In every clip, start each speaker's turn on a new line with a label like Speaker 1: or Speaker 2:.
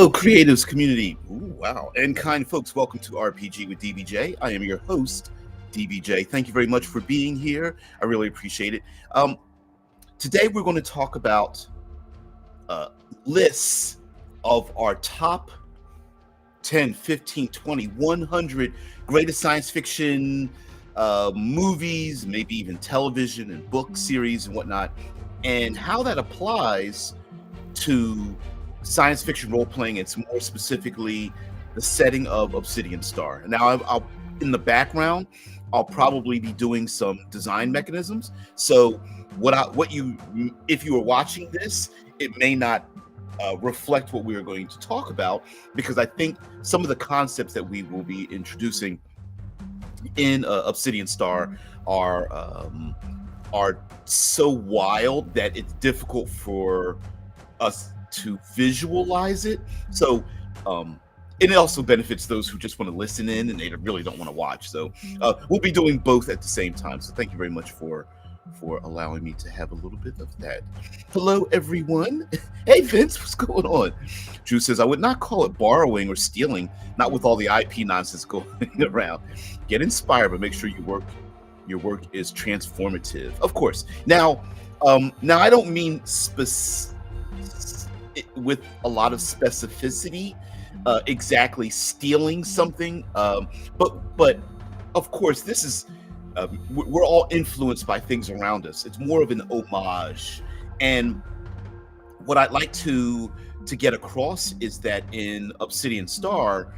Speaker 1: Hello, creatives community. Ooh, wow. And kind folks, welcome to RPG with DBJ. I am your host, DBJ. Thank you very much for being here. I really appreciate it. Um, Today, we're going to talk about uh, lists of our top 10, 15, 20, 100 greatest science fiction movies, maybe even television and book series and whatnot, and how that applies to science fiction role playing. It's more specifically the setting of Obsidian Star. Now, I'll in the background, I'll probably be doing some design mechanisms. So, if you are watching this, it may not reflect what we are going to talk about, because I think some of the concepts that we will be introducing in Obsidian Star are so wild that it's difficult for us to visualize it. So and it also benefits those who just want to listen in and they really don't want to watch. So we'll be doing both at the same time. So thank you very much for allowing me to have a little bit of that. Hello, everyone. Hey, Vince, what's going on? Drew says, I would not call it borrowing or stealing, not with all the IP nonsense going around. Get inspired, but make sure your work is transformative. Of course. Now I don't mean with a lot of specificity, exactly stealing something. But of course, this is we're all influenced by things around us. It's more of an homage. And what I'd like to get across is that in Obsidian Star,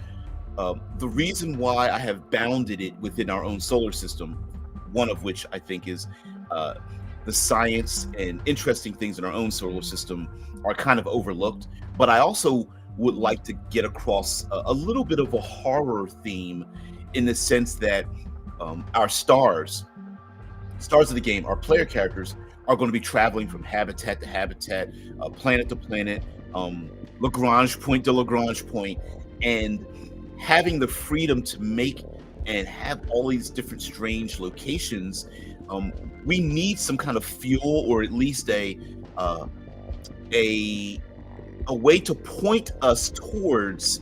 Speaker 1: the reason why I have bounded it within our own solar system, one of which I think is the science and interesting things in our own solar system are kind of overlooked. But I also would like to get across a little bit of a horror theme, in the sense that our stars of the game, our player characters, are going to be traveling from habitat to habitat, planet to planet, Lagrange point to Lagrange point, and having the freedom to make and have all these different strange locations. We need some kind of fuel, or at least a way to point us towards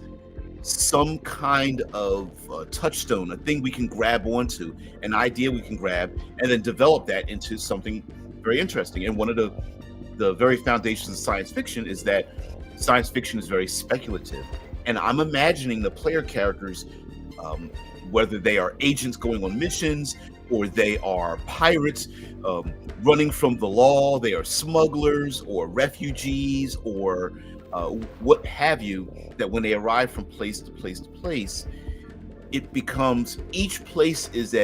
Speaker 1: some kind of touchstone, a thing we can grab onto, an idea we can grab, and then develop that into something very interesting. And one of the very foundations of science fiction is that science fiction is very speculative. And I'm imagining the player characters, whether they are agents going on missions, or they are pirates running from the law, they are smugglers or refugees, or what have you, that when they arrive from place to place to place, it becomes, each place is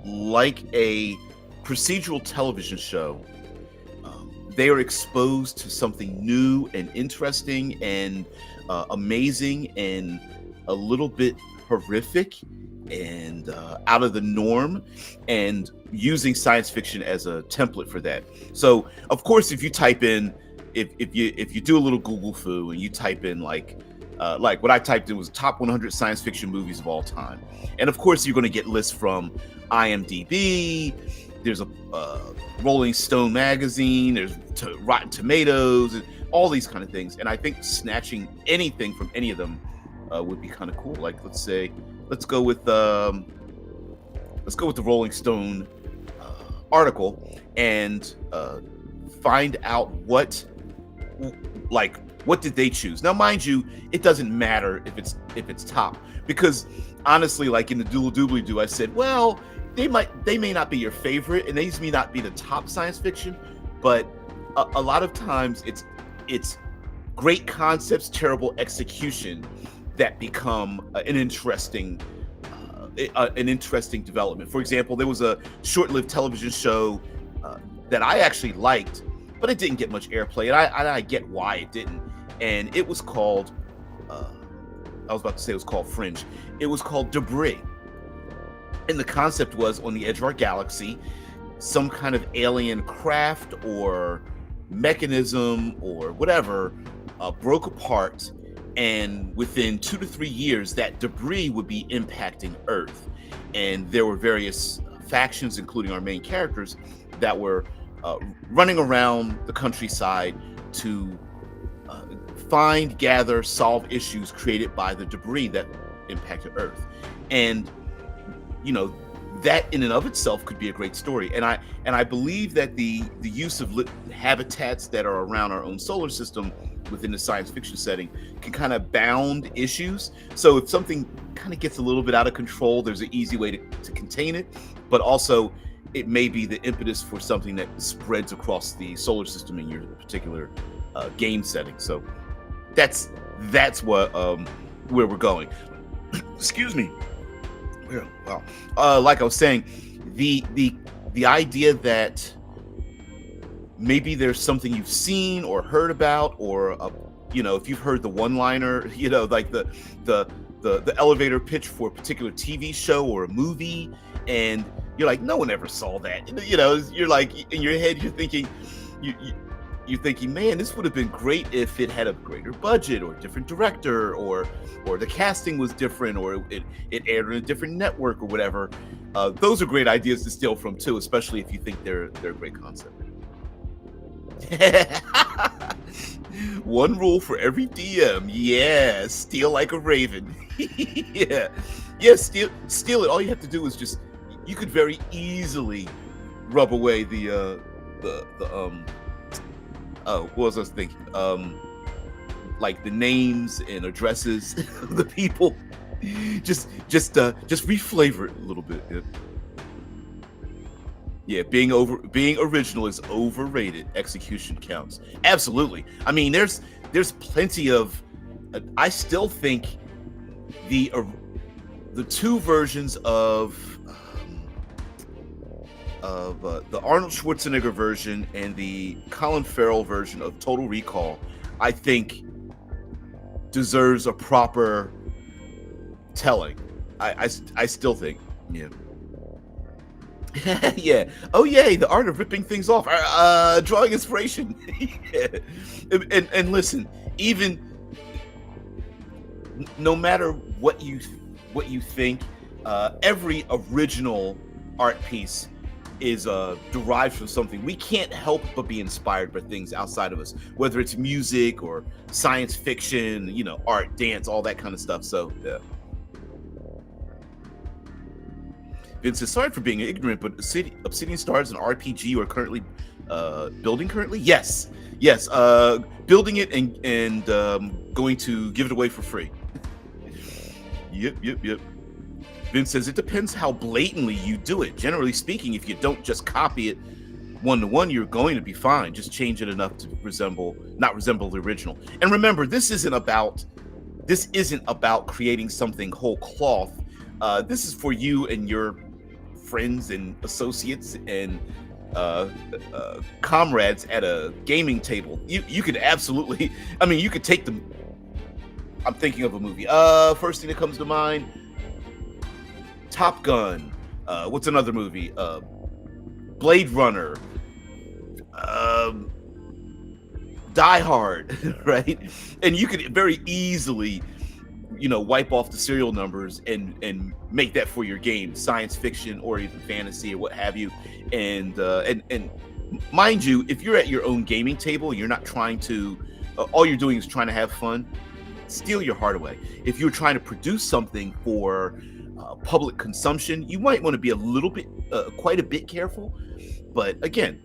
Speaker 1: like a procedural television show. They are exposed to something new and interesting and amazing and a little bit horrific and out of the norm, and using science fiction as a template for that. So of course, if you type in, if you do a little Google foo and you type in like what I typed in was top 100 science fiction movies of all time, and of course you're going to get lists from IMDb. There's a Rolling Stone magazine. There's Rotten Tomatoes, and all these kind of things. And I think snatching anything from any of them would be kind of cool. Like, let's go with the Rolling Stone article and find out what did they choose. Now, mind you, it doesn't matter if it's top, because honestly, like in the Doodle-Doobly-Doo, I said, well, they may not be your favorite, and these may not be the top science fiction, but a lot of times it's great concepts, terrible execution that become an interesting development. For example, there was a short-lived television show that I actually liked, but it didn't get much airplay, and I get why it didn't. And it was called, I was about to say it was called Fringe. It was called Debris. And the concept was, on the edge of our galaxy, some kind of alien craft or mechanism or whatever broke apart, and within 2 to 3 years, that debris would be impacting Earth. And there were various factions, including our main characters, that were running around the countryside to find, gather, solve issues created by the debris that impacted Earth. And you know, that in and of itself could be a great story. And I believe that the use of habitats that are around our own solar system within the science fiction setting can kind of bound issues. So if something kind of gets a little bit out of control, there's an easy way to contain it, but also it may be the impetus for something that spreads across the solar system in your particular game setting. So that's what where we're going. Excuse me. Well, like I was saying, the idea that maybe there's something you've seen or heard about, or if you've heard the one-liner, like the elevator pitch for a particular TV show or a movie, and you're like, no one ever saw that. You're like, in your head, you're thinking, man, this would have been great if it had a greater budget or a different director, or the casting was different, or it aired on a different network or whatever. Those are great ideas to steal from too, especially if you think they're a great concept. One rule for every DM. Yeah, steal like a raven. yeah, steal it. All you have to do is just, you could very easily rub away the what was I thinking? Like the names and addresses of the people. Just reflavor it a little bit. Yeah, being original is overrated. Execution counts. Absolutely. I mean, there's plenty of. I still think the two versions of the Arnold Schwarzenegger version and the Colin Farrell version of Total Recall, I think deserves a proper telling. I still think, yeah. Yeah. Oh, yay! The art of ripping things off. Drawing inspiration. Yeah. And listen, even no matter what you think, every original art piece is derived from something. We can't help but be inspired by things outside of us, whether it's music or science fiction, art, dance, all that kind of stuff. So yeah. Vince says, sorry for being ignorant, but Obsidian Star is an RPG you are currently building currently? Yes. Building it and going to give it away for free. Yep. Vince says, it depends how blatantly you do it. Generally speaking, if you don't just copy it one-to-one, you're going to be fine. Just change it enough to not resemble the original. And remember, this isn't about creating something whole cloth. This is for you and your friends and associates and comrades at a gaming table. You could absolutely, you could take them. I'm thinking of a movie. First thing that comes to mind, Top Gun. What's another movie? Blade Runner. Die Hard, right? And you could very easily, wipe off the serial numbers and make that for your game, science fiction or even fantasy or what have you. And mind you, if you're at your own gaming table, you're not trying to. All you're doing is trying to have fun. Steal your heart away. If you're trying to produce something for public consumption, you might want to be a little bit, quite a bit careful. But again,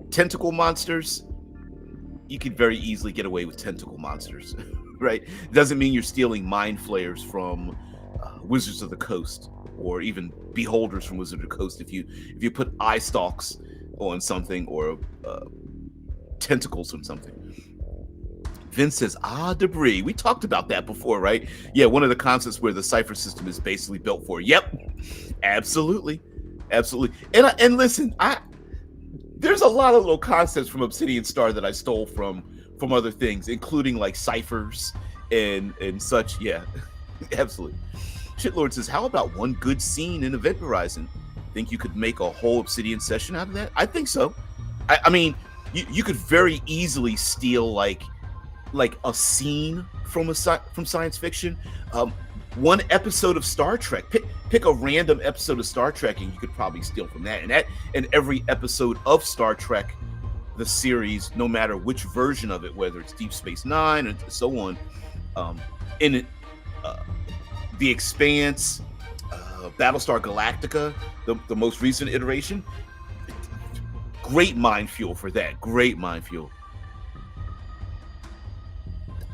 Speaker 1: tentacle monsters, you could very easily get away with tentacle monsters, right? Doesn't mean you're stealing mind flayers from Wizards of the Coast, or even beholders from Wizards of the Coast. If you put eye stalks on something, or tentacles on something. Vince says, debris. We talked about that before, right? Yeah, one of the concepts where the cipher system is basically built for. Yep, absolutely. And listen, there's a lot of little concepts from Obsidian Star that I stole from other things, including like ciphers and such. Yeah, absolutely. Shitlord says, how about one good scene in Event Horizon? Think you could make a whole Obsidian session out of that? I think so. I mean, you could very easily steal like a scene from science fiction. One episode of Star Trek. Pick a random episode of Star Trek, and you could probably steal from that. And every episode of Star Trek the series, no matter which version of it, whether it's Deep Space Nine and so on. In it, uh, The Expanse, Battlestar Galactica, the most recent iteration. Great mind fuel for that. Great mind fuel.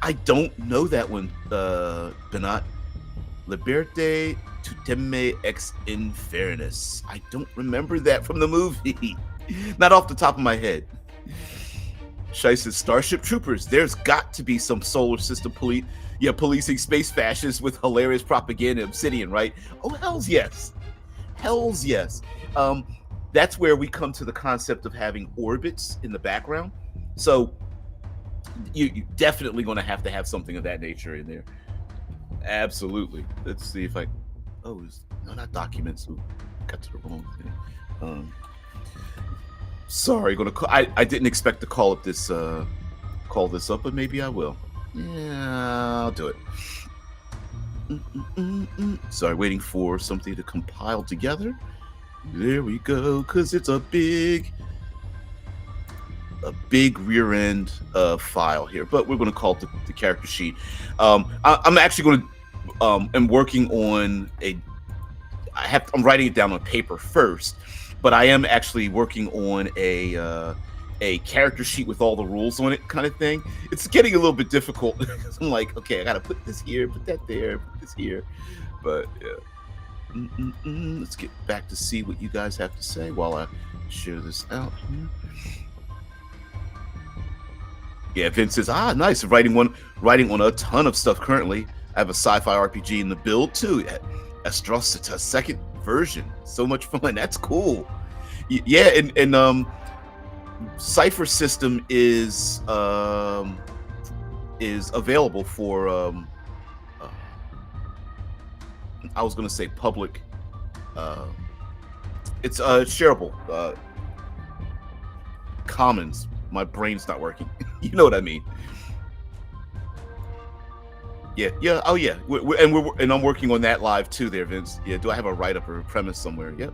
Speaker 1: I don't know that one, Benat. Liberte tu teme ex infernus. I don't remember that from the movie. Not off the top of my head. Shai says, Starship Troopers. There's got to be some solar system policing space fascists with hilarious propaganda. Obsidian, right? Oh, hells yes. Hells yes. That's where we come to the concept of having orbits in the background. So you're definitely going to have something of that nature in there. Absolutely. Let's see if I. Oh, no, not documents. Ooh, got to the wrong thing. Sorry, I didn't expect to call this up, but maybe I will. Yeah, I'll do it. Sorry, waiting for something to compile together. There we go, because it's a big rear end file here, but we're going to call it the character sheet. I'm actually going to am working on I'm writing it down on paper first, but I am actually working on a character sheet with all the rules on it, kind of thing. It's getting a little bit difficult. I'm like, okay, I got to put this here, put that there, put this here, but yeah. Let's get back to see what you guys have to say while I share this out here. Yeah, Vince says, nice. Writing on a ton of stuff currently. I have a sci-fi RPG in the build too. Astrosita second version. So much fun. That's cool. Yeah, and Cipher system is available for I was gonna say public. It's shareable. Commons. My brain's not working. You know what I mean? Yeah. Oh yeah. And I'm working on that live too, there, Vince. Yeah. Do I have a write-up or a premise somewhere? Yep.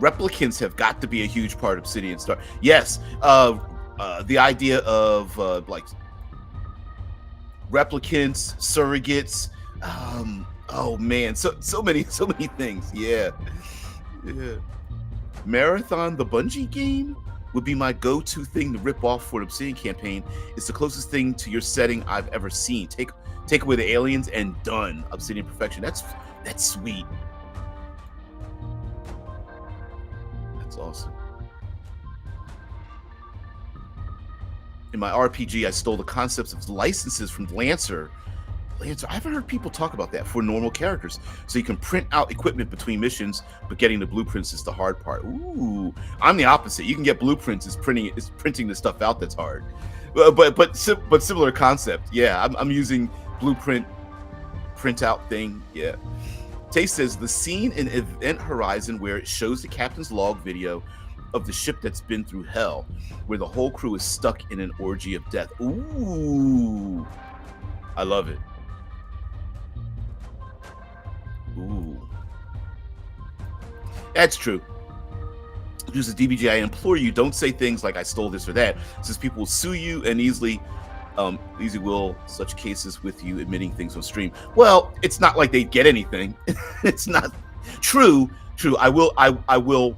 Speaker 1: Replicants have got to be a huge part of Obsidian Star. Yes. The idea of like replicants, surrogates. Oh man, so many things. Yeah. Marathon, the Bungie game, would be my go-to thing to rip off for an Obsidian campaign. It's the closest thing to your setting I've ever seen. Take away the aliens and done. Obsidian perfection. That's sweet. That's awesome. In my RPG, I stole the concepts of licenses from Lancer. I haven't heard people talk about that for normal characters. So you can print out equipment between missions, but getting the blueprints is the hard part. Ooh, I'm the opposite. You can get blueprints. It's printing the stuff out that's hard. But similar concept. Yeah, I'm using blueprint printout thing. Yeah. Tay says the scene in Event Horizon where it shows the captain's log video of the ship that's been through hell, where the whole crew is stuck in an orgy of death. Ooh, I love it. Ooh, that's true. Use the DBG. I implore you, don't say things like "I stole this" or that, since people will sue you and easily will such cases with you admitting things on stream. Well, it's not like they get anything. It's not true. I will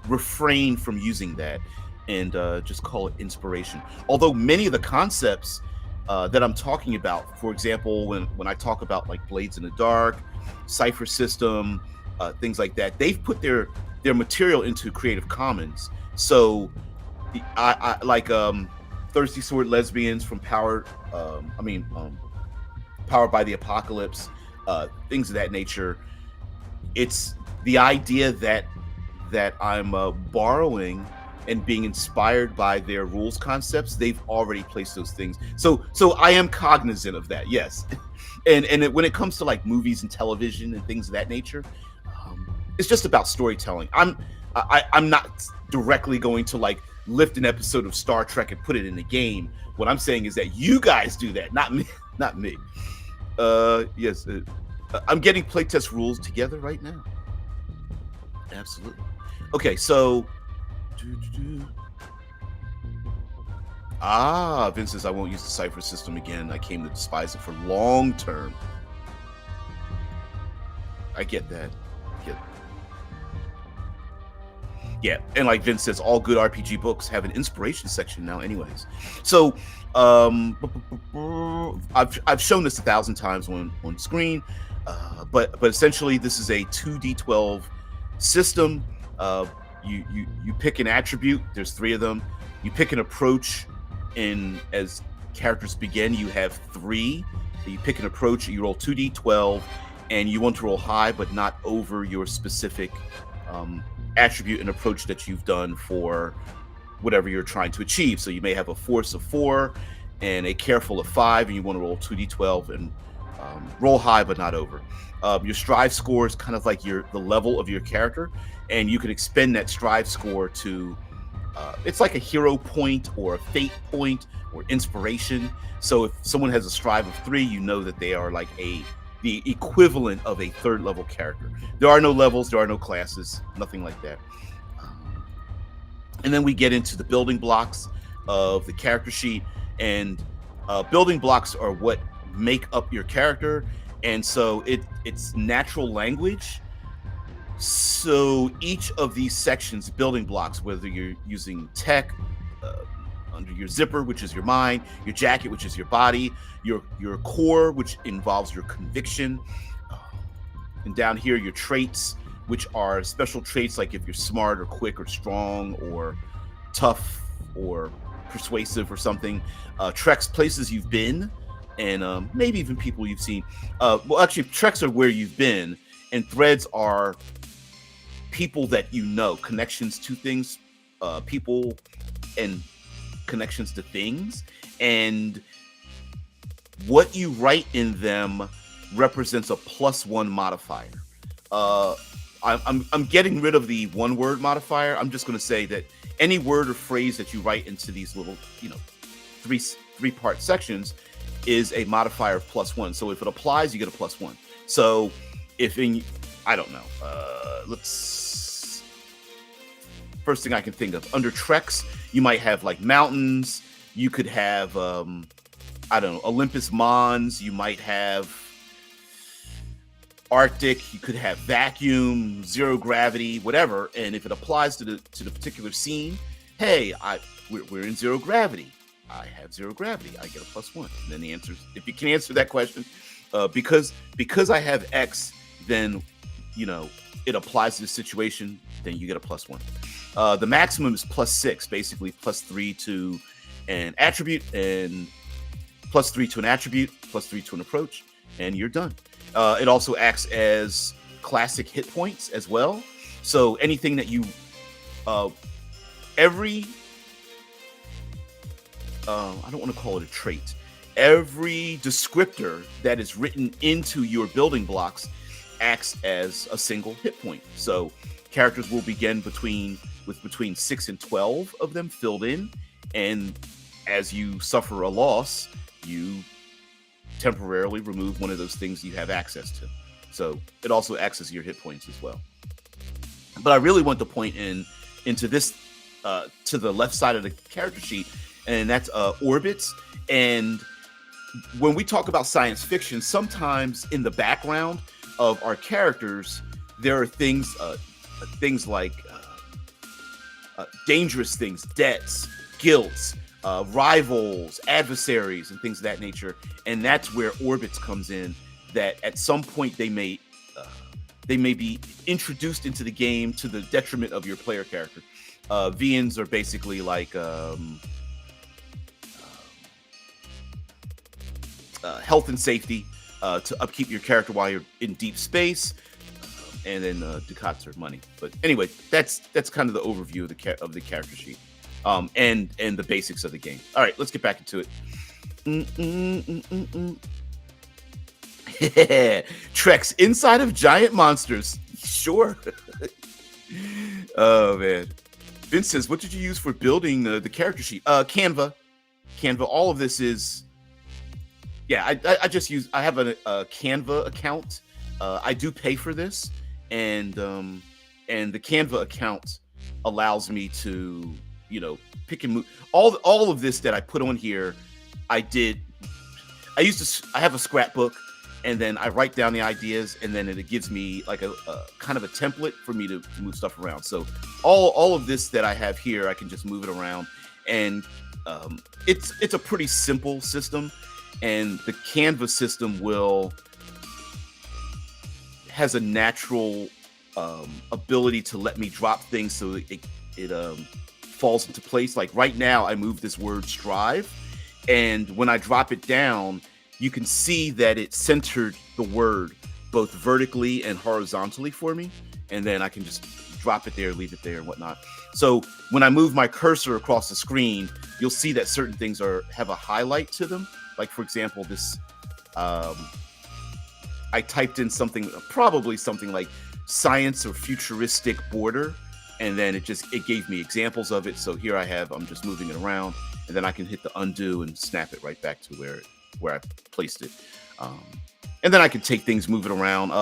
Speaker 1: refrain from using that and just call it inspiration. Although many of the concepts that I'm talking about, for example, when I talk about like Blades in the Dark, Cipher system, things like that, they've put their material into Creative Commons. So I like Thirsty Sword Lesbians from Powered by the Apocalypse, things of that nature. It's the idea that I'm borrowing and being inspired by their rules concepts. They've already placed those things. So I am cognizant of that. Yes. And when it comes to like movies and television and things of that nature, it's just about storytelling. I'm not directly going to like lift an episode of Star Trek and put it in the game. What I'm saying is that you guys do that, not me. Yes. I'm getting playtest rules together right now. Absolutely. Okay, so Do. Vince says, I won't use the cipher system again. I came to despise it for long term. I get that. Yeah, and like Vince says, all good RPG books have an inspiration section now, anyways. So, I've shown this 1,000 times on screen, but essentially this is a 2d12 system. You pick an attribute. There's 3 of them. You pick an approach, and as characters begin, you have 3. You pick an approach. You roll 2d12, and you want to roll high, but not over your specific attribute and approach that you've done for whatever you're trying to achieve. So you may have a force of 4 and a careful of 5, and you want to roll 2d12 and roll high but not over. Your strive score is kind of like the level of your character, and you can expend that strive score to it's like a hero point or a fate point or inspiration. So if someone has a strive of 3, you know that they are like the equivalent of a 3rd level character. There are no levels, there are no classes, nothing like that. And then we get into the building blocks of the character sheet, and building blocks are what make up your character, and so it's natural language. So each of these sections, building blocks, whether you're using tech, under your zipper, which is your mind, your jacket, which is your body, your core, which involves your conviction, and down here your traits, which are special traits like if you're smart or quick or strong or tough or persuasive or something. Treks, places you've been, and maybe even people you've seen. Well, actually, treks are where you've been, and threads are people that you know, connections to things, people, and connections to things, and what you write in them represents a +1 modifier. I'm getting rid of the 1-word modifier. I'm just going to say that any word or phrase that you write into these little, three-part sections is a modifier of +1. So if it applies, you get a +1. So if I don't know, first thing I can think of, under treks, you might have like mountains. You could have, Olympus Mons. You might have Arctic. You could have vacuum, zero gravity, whatever. And if it applies to the particular scene, hey, we're in zero gravity. I have zero gravity. I get a +1. And then the answer is, if you can answer that question, because I have X, then it applies to the situation. Then you get a +1. The maximum is +6, basically +3 to an attribute, and +3 to an attribute, +3 to an approach, and you're done. It also acts as classic hit points as well. So anything that you, I don't want to call it a trait. Every descriptor that is written into your building blocks acts as a single hit point. So characters will begin with between 6 and 12 of them filled in, and as you suffer a loss, you temporarily remove one of those things you have access to. So it also acts as your hit points as well. But I really want to point into this to the left side of the character sheet, and that's orbits. And when we talk about science fiction, sometimes in the background of our characters, there are things like dangerous things, debts, guilt, rivals, adversaries, and things of that nature. And that's where orbits comes in, that at some point they may be introduced into the game to the detriment of your player character. VNs are basically like health and safety to upkeep your character while you're in deep space, and then ducats are money. But anyway, that's kind of the overview of the character sheet, and the basics of the game. All right, let's get back into it. Treks inside of giant monsters. Sure. Oh man. Vince says, what did you use for building the character sheet? Canva. All of this is, yeah, I have a Canva account. I do pay for this, and the Canva account allows me to, pick and move. All of this that I put on here, I did. I have a scrapbook, and then I write down the ideas, and then it gives me like a kind of a template for me to move stuff around. So all of this that I have here, I can just move it around, and it's a pretty simple system. And the Canva system has a natural ability to let me drop things so it falls into place. Like right now, I move this word strive, and when I drop it down, you can see that it centered the word both vertically and horizontally for me, and then I can just drop it there, leave it there, and whatnot. So when I move my cursor across the screen, you'll see that certain things have a highlight to them. Like, for example, this, I typed in probably something like science or futuristic border, and then it gave me examples of it. So here I'm just moving it around, and then I can hit the undo and snap it right back to where I placed it. And then I can take things, move it around.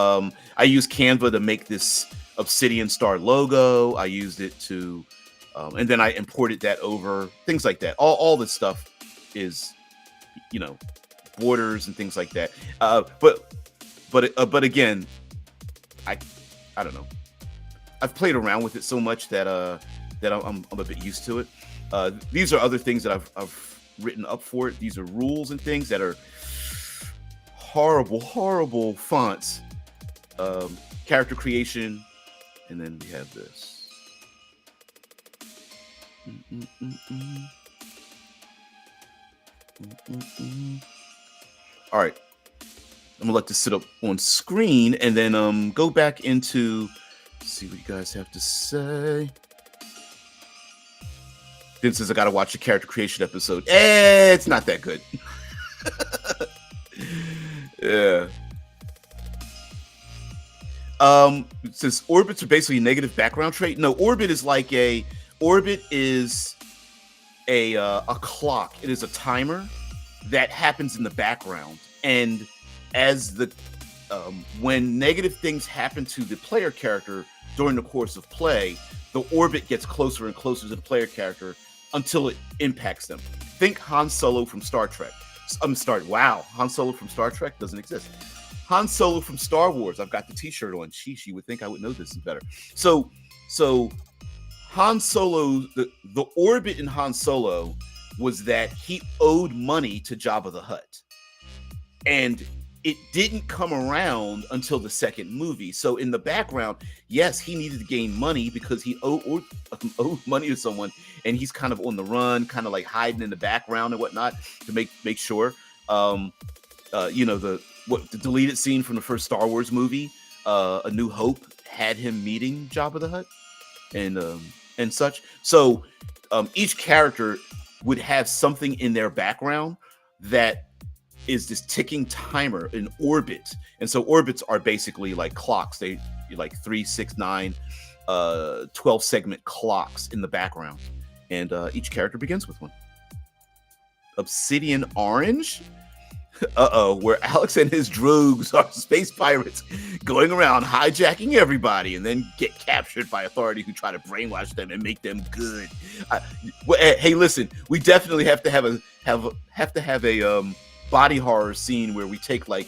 Speaker 1: I use Canva to make this Obsidian Star logo. I used it to, and then I imported that over, things like that. All this stuff is, borders and things like that. But again, I don't know. I've played around with it so much that I'm a bit used to it. These are other things that I've written up for it. These are rules and things that are horrible fonts. Character creation, and then we have this. All right, I'm gonna let this sit up on screen, and then go back into, see what you guys have to say. Then says I gotta watch the character creation episode. It's not that good. Yeah. It says orbits are basically a negative background trait. No, orbit is a clock. It is a timer that happens in the background, and as when negative things happen to the player character during the course of play, the orbit gets closer and closer to the player character until it impacts them. Think Han Solo from Star Trek. Wow, Han Solo from Star Trek doesn't exist. Han Solo from Star Wars. I've got the T-shirt on. Sheesh, you would think I would know this better. So Han Solo, the orbit in Han Solo was that he owed money to Jabba the Hutt, and it didn't come around until the second movie. So in the background, yes, he needed to gain money because he owed money to someone, and he's kind of on the run, kind of like hiding in the background and whatnot to make sure. The deleted scene from the first Star Wars movie, A New Hope, had him meeting Jabba the Hutt and such. So each character would have something in their background that is this ticking timer, in orbit. And so orbits are basically like clocks. They like 3, 6, 9, 12 segment clocks in the background. And each character begins with one. Obsidian Orange? Where Alex and his drogues are space pirates going around hijacking everybody and then get captured by authority who try to brainwash them and make them good. Hey, listen, we definitely have to have a body horror scene where we take like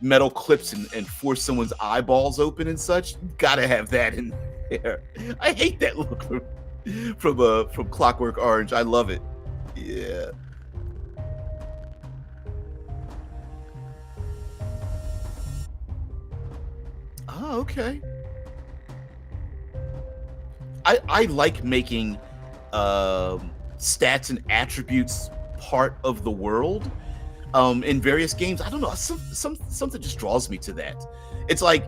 Speaker 1: metal clips and force someone's eyeballs open and such. Gotta have that in there. I hate that look from Clockwork Orange. I love it. Yeah. Oh, okay. I like making stats and attributes part of the world in various games. I don't know, something just draws me to that. It's like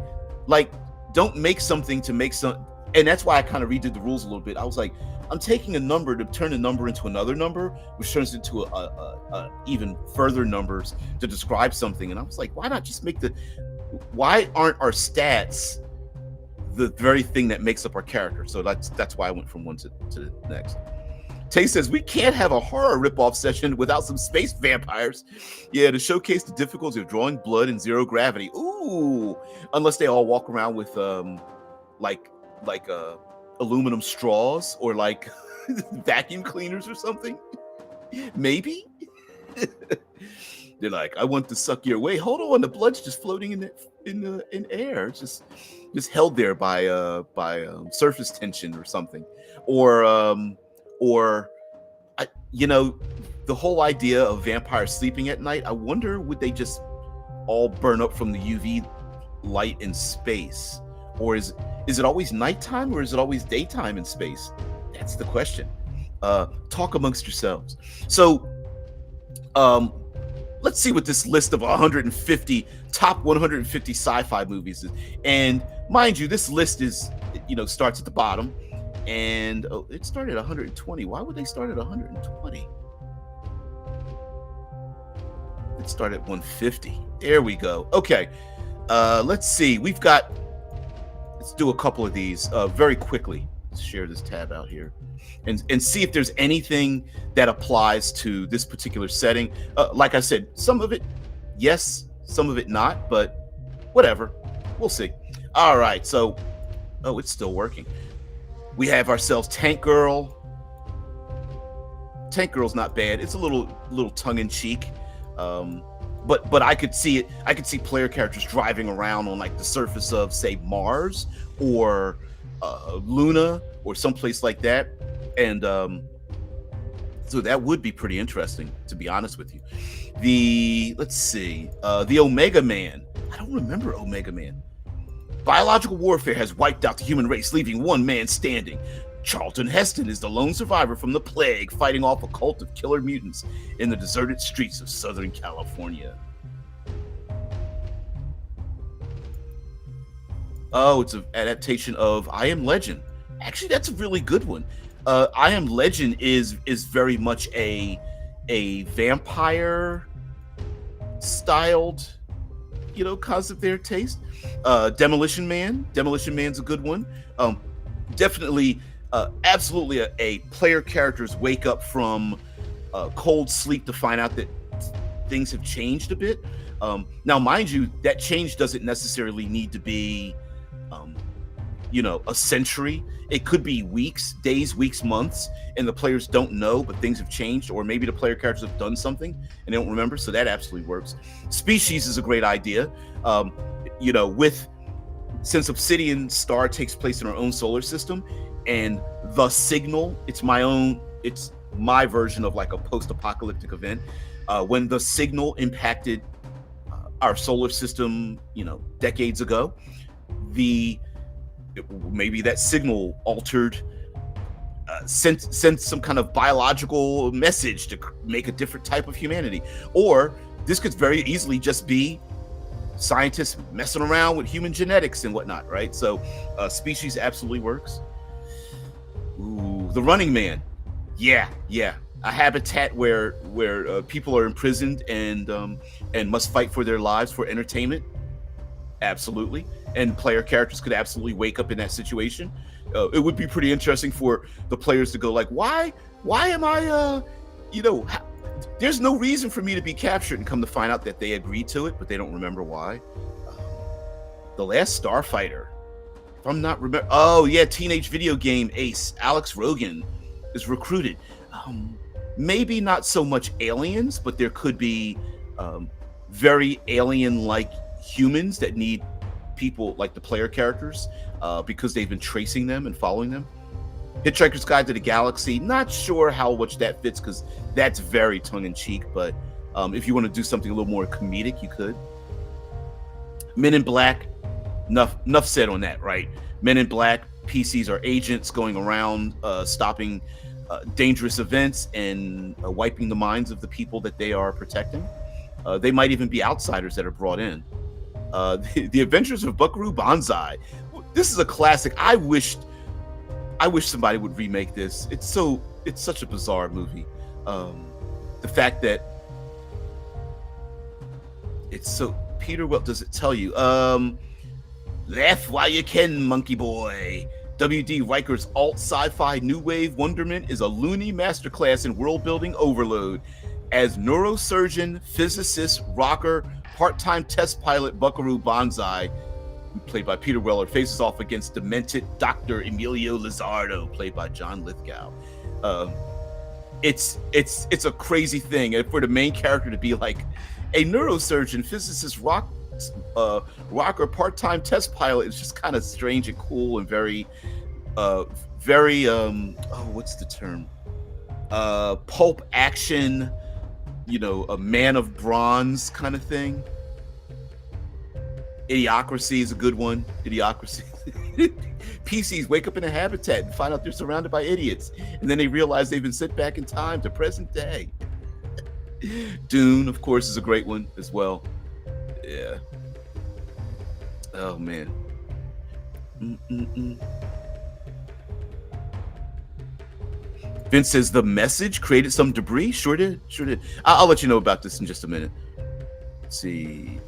Speaker 1: don't make something to make some, and that's why I kind of redid the rules a little bit. I was like, I'm taking a number to turn a number into another number, which turns into a even further numbers to describe something. And I was like, why not just why aren't our stats the very thing that makes up our character? So that's why I went from one to the next. Tay says, we can't have a horror ripoff session without some space vampires. Yeah, to showcase the difficulty of drawing blood in zero gravity. Ooh, unless they all walk around with aluminum straws or like vacuum cleaners or something. Maybe. They're like, I want to suck your way. Hold on, the blood's just floating in air. It's just held there by surface tension or something, or the whole idea of vampires sleeping at night. I wonder, would they just all burn up from the UV light in space, or is it always nighttime, or is it always daytime in space? That's the question. Talk amongst yourselves. So let's see what this list of 150 top 150 sci-fi movies is. And mind you, this list is, starts at the bottom, and it started at 120. Why would they start at 120? It started at 150. There we go. Okay. Let's see. Let's do a couple of these very quickly. Let's share this tab out here and see if there's anything that applies to this particular setting. Like I said, some of it, yes, some of it not, but whatever. We'll see. All right. So, it's still working. We have ourselves Tank Girl. Tank Girl's not bad. It's a little tongue-in-cheek. But I could see it. I could see player characters driving around on like the surface of, say, Mars or Luna or someplace like that, and so that would be pretty interesting, to be honest with you. Let's see, the Omega Man. I don't remember Omega Man. Biological warfare has wiped out the human race, leaving one man standing. Charlton Heston is the lone survivor from the plague, fighting off a cult of killer mutants in the deserted streets of Southern California. Oh, it's an adaptation of I Am Legend. Actually, that's a really good one. I Am Legend is very much a vampire styled, concept there, taste. Demolition Man's a good one. Definitely, absolutely a player character's wake up from cold sleep to find out that things have changed a bit. Now, mind you, that change doesn't necessarily need to be a century. It could be weeks, days, weeks, months, and the players don't know, but things have changed, or maybe the player characters have done something and they don't remember. So that absolutely works. Species is a great idea. Since Obsidian Star takes place in our own solar system, and the signal, it's my version of like a post-apocalyptic event. When the signal impacted our solar system, decades ago, maybe that signal altered, sent some kind of biological message to make a different type of humanity. Or this could very easily just be scientists messing around with human genetics and whatnot, right? So species absolutely works. Ooh, the Running Man. Yeah. A habitat where people are imprisoned and must fight for their lives for entertainment. Absolutely. And player characters could absolutely wake up in that situation. It would be pretty interesting for the players to go like, why am I, there's no reason for me to be captured, and come to find out that they agreed to it, but they don't remember why. The Last Starfighter. If I'm not teenage video game ace Alex Rogan is recruited. Maybe not so much aliens, but there could be very alien-like humans that need people like the player characters because they've been tracing them and following them. Hitchhiker's Guide to the Galaxy, not sure how much that fits because that's very tongue-in-cheek, but if you want to do something a little more comedic, you could. Men in Black, enough said on that, right? Men in Black, PCs are agents going around stopping dangerous events and wiping the minds of the people that they are protecting. They might even be outsiders that are brought in. The Adventures of Buckaroo Banzai. This is a classic. I wish somebody would remake this. It's such a bizarre movie. The fact that it's so Peter, what does it tell you? Laugh while you can, monkey boy. W.D. Riker's alt sci-fi new wave wonderment is a loony masterclass in world building overload. As neurosurgeon, physicist, rocker, part-time test pilot Buckaroo Banzai played by Peter Weller, faces off against demented Dr. Emilio Lizardo, played by John Lithgow. It's a crazy thing, and for the main character to be like a neurosurgeon, physicist, rocker, part-time test pilot is just kind of strange and cool and very what's the term? Pulp action, a Man of Bronze kind of thing. Idiocracy is a good one. Idiocracy. PCs wake up in a habitat and find out they're surrounded by idiots, and then they realize they've been sent back in time to present day. Dune, of course, is a great one as well. Yeah. Oh man. Vince says The Message created some debris. Sure did. I'll let you know about this in just a minute. Let's see.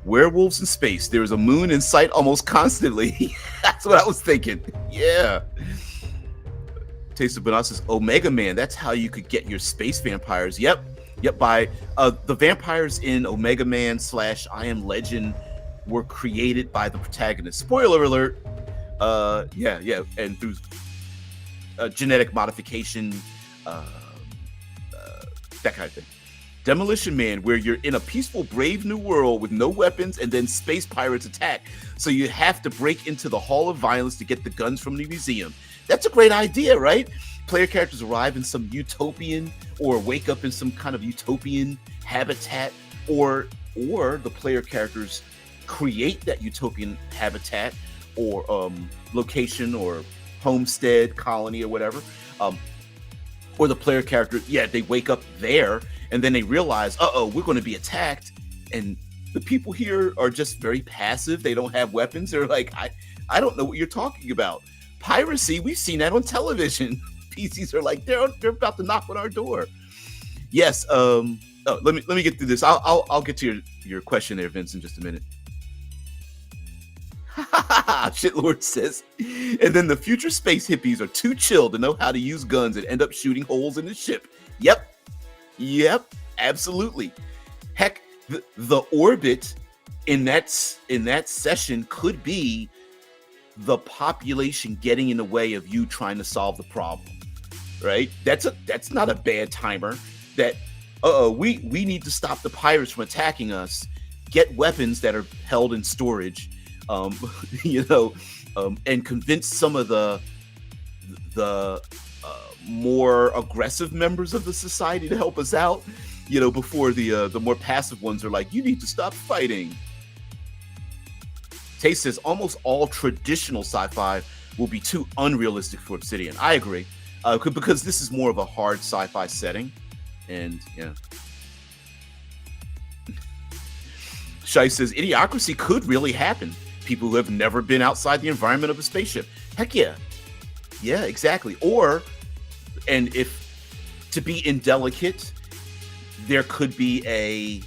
Speaker 1: Werewolves in space. There is a moon in sight almost constantly. That's what I was thinking. Yeah. Taste of Banana says Omega Man. That's how you could get your space vampires. Yep. By the vampires in Omega Man / I Am Legend were created by the protagonist. Spoiler alert. Yeah. And through genetic modification, that kind of thing. Demolition Man, where you're in a peaceful, brave new world with no weapons, and then space pirates attack. So you have to break into the Hall of Violence to get the guns from the museum. That's a great idea, right? Player characters arrive in some utopian or wake up in some kind of utopian habitat, or the player characters create that utopian habitat or location or homestead, colony, or whatever. Or the player character, they wake up there and then they realize, we're going to be attacked. And the people here are just very passive. They don't have weapons. They're like, I don't know what you're talking about. Piracy, we've seen that on television. PCs are like, they're about to knock on our door. Yes. Let me get through this. I'll get to your question there, Vince, in just a minute. Shitlord says, and then the future space hippies are too chill to know how to use guns and end up shooting holes in the ship. Yep, absolutely. Heck, the orbit in that session could be the population getting in the way of you trying to solve the problem, right? That's not a bad timer. That we need to stop the pirates from attacking us. Get weapons that are held in storage. And convince some of the more aggressive members of the society to help us out, before the more passive ones are like, you need to stop fighting. Tay says almost all traditional sci-fi will be too unrealistic for Obsidian. I agree, because this is more of a hard sci-fi setting, and yeah. Shai says idiocracy could really happen. People who have never been outside the environment of a spaceship. Heck yeah. Yeah, exactly. And if to be indelicate, there could be a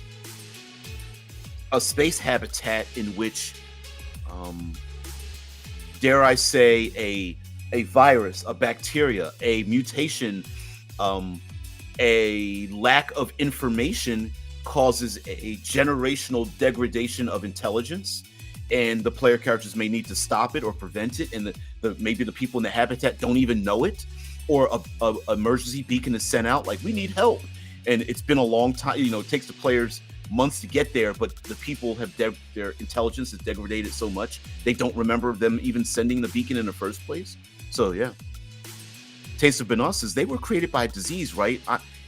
Speaker 1: space habitat in which, dare I say, a virus, a bacteria, a mutation, a lack of information causes a generational degradation of intelligence. And the player characters may need to stop it or prevent it, and maybe the people in the habitat don't even know it, or a emergency beacon is sent out, like, we need help, and it's been a long time. It takes the players months to get there, but the people have their intelligence is degraded so much they don't remember them even sending the beacon in the first place. So yeah. Taste of Banana says they were created by a disease, right?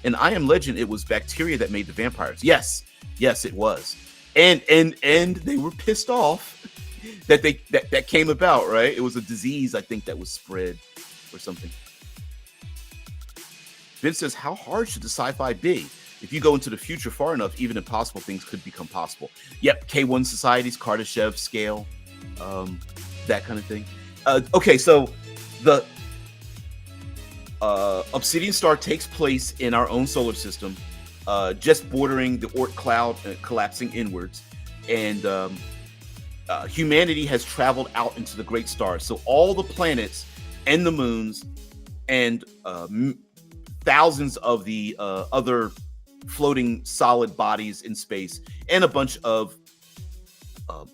Speaker 1: In I Am Legend, it was bacteria that made the vampires. Yes, it was. And they were pissed off that that came about, right? It was a disease, I think, that was spread or something. Vince says, how hard should the sci-fi be? If you go into the future far enough, even impossible things could become possible. Yep, K1 societies, Kardashev scale, that kind of thing. Okay, so the Obsidian Star takes place in our own solar system, just bordering the Oort cloud, collapsing inwards, and humanity has traveled out into the great stars. So all the planets and the moons and thousands of the other floating solid bodies in space, and a bunch of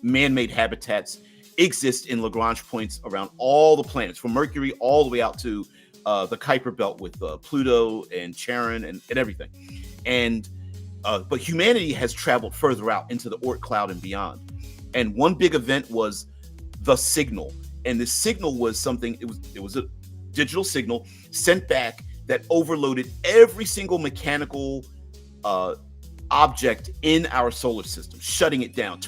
Speaker 1: man-made habitats exist in Lagrange points around all the planets, from Mercury all the way out to the Kuiper Belt with Pluto and Charon and everything. And but humanity has traveled further out into the Oort cloud and beyond. And one big event was the signal. And the signal was something, it was a digital signal sent back that overloaded every single mechanical object in our solar system, shutting it down.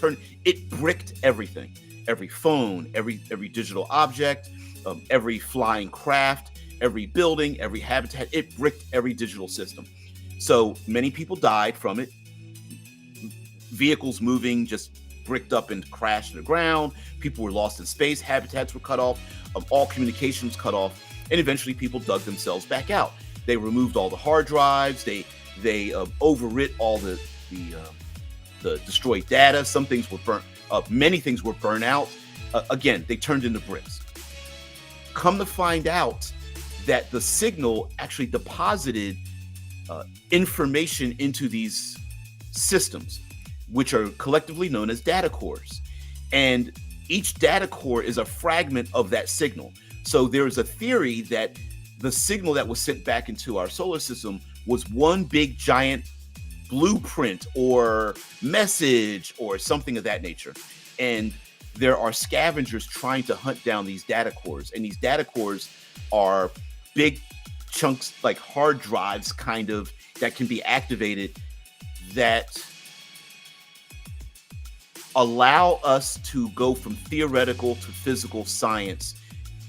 Speaker 1: It bricked everything. Every phone, every digital object, every flying craft, every building, every habitat, it bricked every digital system. So many people died from it. Vehicles moving just bricked up and crashed to the ground. People were lost in space. Habitats were cut off. All communication was cut off. And eventually people dug themselves back out. They removed all the hard drives. They overwrit all the destroyed data. Some things were burnt. Many things were burnt out. Again, they turned into bricks. Come to find out that the signal actually deposited information into these systems, which are collectively known as data cores. And each data core is a fragment of that signal. So there's a theory that the signal that was sent back into our solar system was one big giant blueprint or message or something of that nature. And there are scavengers trying to hunt down these data cores. And these data cores are big chunks, like hard drives kind of, that can be activated, that allow us to go from theoretical to physical science,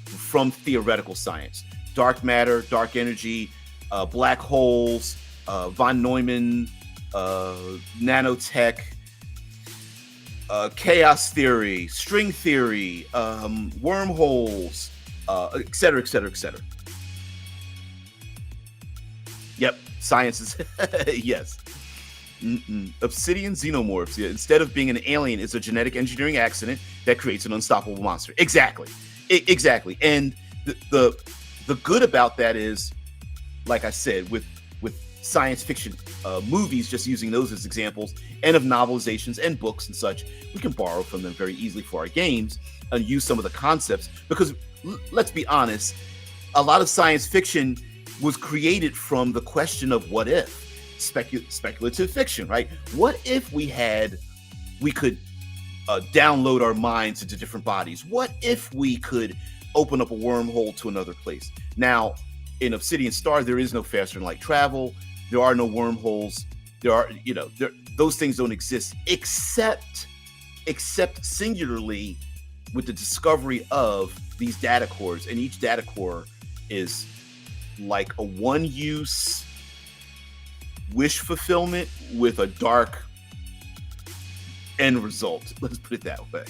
Speaker 1: from theoretical science. Dark matter, dark energy, black holes, von Neumann, nanotech, chaos theory, string theory, wormholes, et cetera, et cetera, et cetera. Yep, science is, yes. Obsidian xenomorphs. Yeah, instead of being an alien, it's a genetic engineering accident that creates an unstoppable monster. Exactly. Exactly. And the good about that is, like I said, with science fiction movies, just using those as examples, and of novelizations and books and such, we can borrow from them very easily for our games and use some of the concepts. Because let's be honest, a lot of science fiction was created from the question of what if. Speculative fiction, right? What if we could download our minds into different bodies? What if we could open up a wormhole to another place? Now, in Obsidian Star, there is no faster than light travel. There are no wormholes. Those things don't exist except singularly with the discovery of these data cores. And each data core is like a one-use wish fulfillment with a dark end result. Let's put it that way.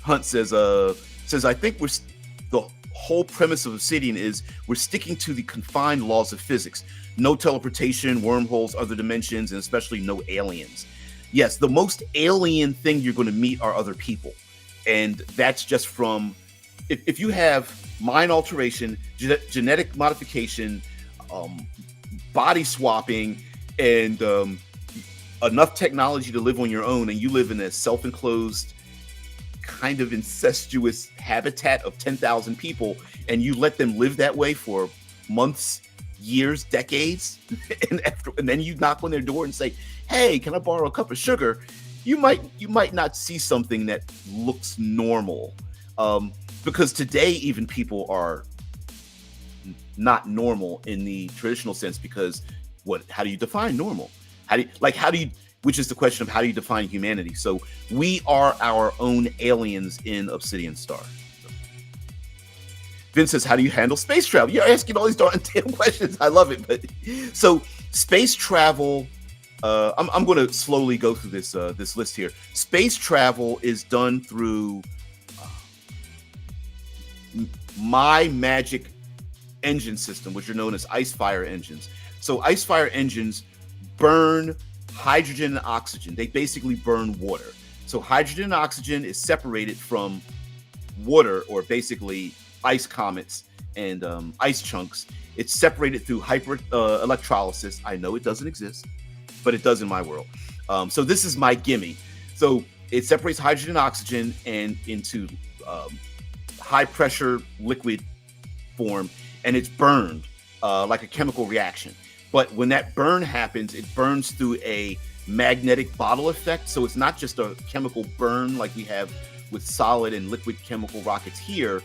Speaker 1: Hunt says I think the whole premise of Obsidian is we're sticking to the confined laws of physics. No teleportation, wormholes, other dimensions, and especially no aliens. Yes, the most alien thing you're going to meet are other people. And that's just from, if you have mind alteration, genetic modification, body swapping, and enough technology to live on your own, and you live in a self-enclosed kind of incestuous habitat of 10,000 people, and you let them live that way for months, years, decades, and then you knock on their door and say, "Hey, can I borrow a cup of sugar?" You might not see something that looks normal, because today even people are not normal in the traditional sense. Because how do you define normal? Which is the question of how do you define humanity? So we are our own aliens in Obsidian Star. Vince says, how do you handle space travel? You're asking all these damn questions. I love it. But so space travel, I'm going to slowly go through this list here. Space travel is done through my magic engine system, which are known as ice fire engines. So ice fire engines burn hydrogen and oxygen. They basically burn water. So hydrogen and oxygen is separated from water, or basically ice comets and ice chunks, It's separated through hyper electrolysis. I know it doesn't exist, but it does in my world. So this is my gimme. So it separates hydrogen and oxygen and into high pressure liquid form, and it's burned like a chemical reaction. But when that burn happens, it burns through a magnetic bottle effect. So it's not just a chemical burn like we have with solid and liquid chemical rockets here,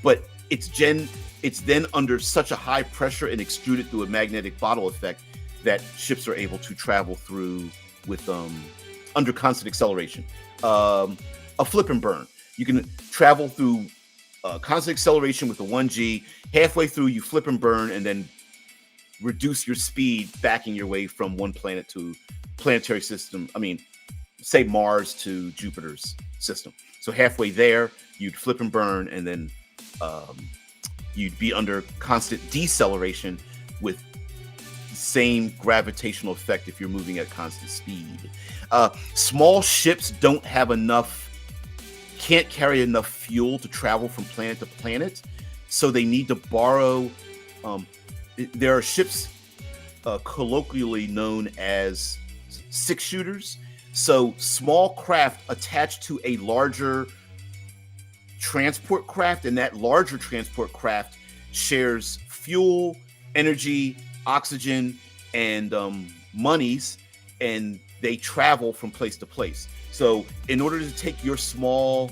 Speaker 1: but it's then under such a high pressure and extruded through a magnetic bottle effect that ships are able to travel through with under constant acceleration. A flip and burn. You can travel through constant acceleration with the 1G. Halfway through, you flip and burn, and then reduce your speed, backing your way from one planet to planetary system. I mean, say Mars to Jupiter's system. So halfway there, you'd flip and burn, and then you'd be under constant deceleration with the same gravitational effect if you're moving at constant speed. Small ships don't have can't carry enough fuel to travel from planet to planet, so they need to borrow. There are ships colloquially known as six-shooters. So small craft attached to a larger transport craft, and that larger transport craft shares fuel, energy, oxygen, and monies, and they travel from place to place. So in order to take your small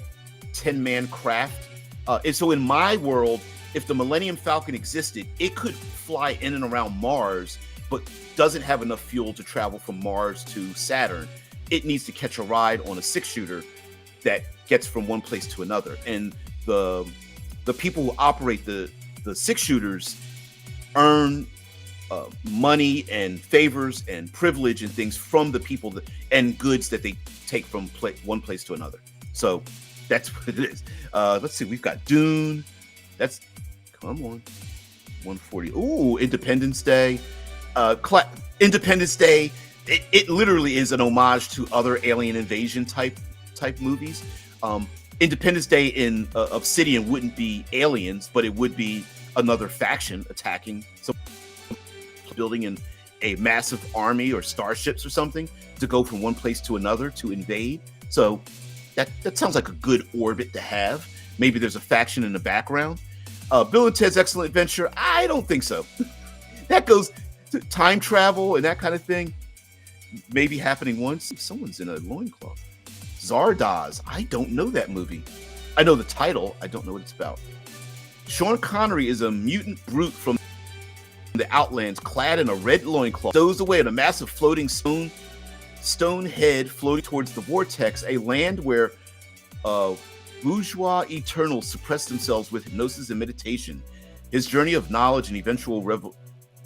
Speaker 1: 10-man craft, and so in my world, if the Millennium Falcon existed, it could fly in and around Mars, but doesn't have enough fuel to travel from Mars to Saturn. It needs to catch a ride on a six-shooter that gets from one place to another. And the people who operate the six-shooters earn money and favors and privilege and things from the people and goods that they take from one place to another. So that's what it is. Let's see, we've got Dune. That's, come on, 140. Ooh, Independence Day. Independence Day, it literally is an homage to other alien invasion type movies. Independence Day in Obsidian wouldn't be aliens, but it would be another faction attacking, some building in a massive army or starships or something to go from one place to another to invade. So that sounds like a good orbit to have. Maybe there's a faction in the background. Bill and Ted's Excellent Adventure, I don't think so. That goes to time travel and that kind of thing. Maybe happening once. Someone's in a loincloth. Zardoz, I don't know that movie. I know the title, I don't know what it's about. Sean Connery is a mutant brute from the Outlands, clad in a red loincloth, stows away on a massive floating stone head floating towards the vortex, a land where bourgeois eternals suppress themselves with hypnosis and meditation. His journey of knowledge and eventual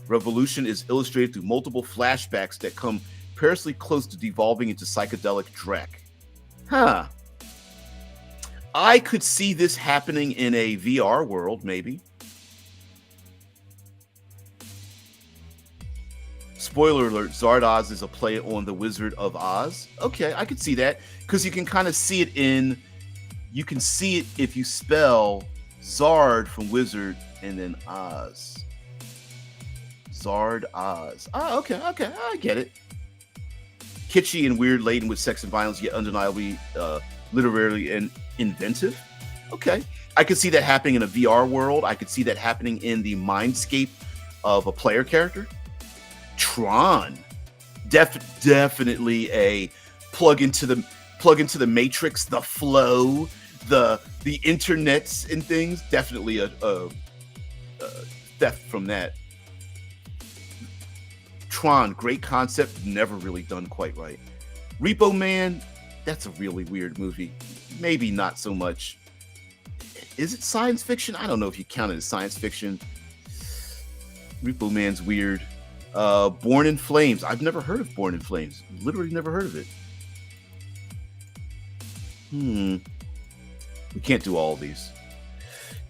Speaker 1: revolution is illustrated through multiple flashbacks that come perilously close to devolving into psychedelic dreck. Huh. I could see this happening in a VR world, maybe. Spoiler alert, Zardoz is a play on The Wizard of Oz. Okay, I could see that, because you can kind of see it you can see it if you spell Zard from Wizard and then Oz. Zard Oz. Oh, okay, I get it. Kitschy and weird, laden with sex and violence, yet undeniably literary and inventive. Okay, I could see that happening in a VR world. I could see that happening in the mindscape of a player character. Tron, definitely a plug into the matrix, the flow, the internets and things. Definitely a theft from that. Tron, great concept, never really done quite right. Repo Man, that's a really weird movie. Maybe not so much. Is it science fiction? I don't know if you count it as science fiction. Repo Man's weird. Born in Flames. I've never heard of Born in Flames. Literally never heard of it. We can't do all of these.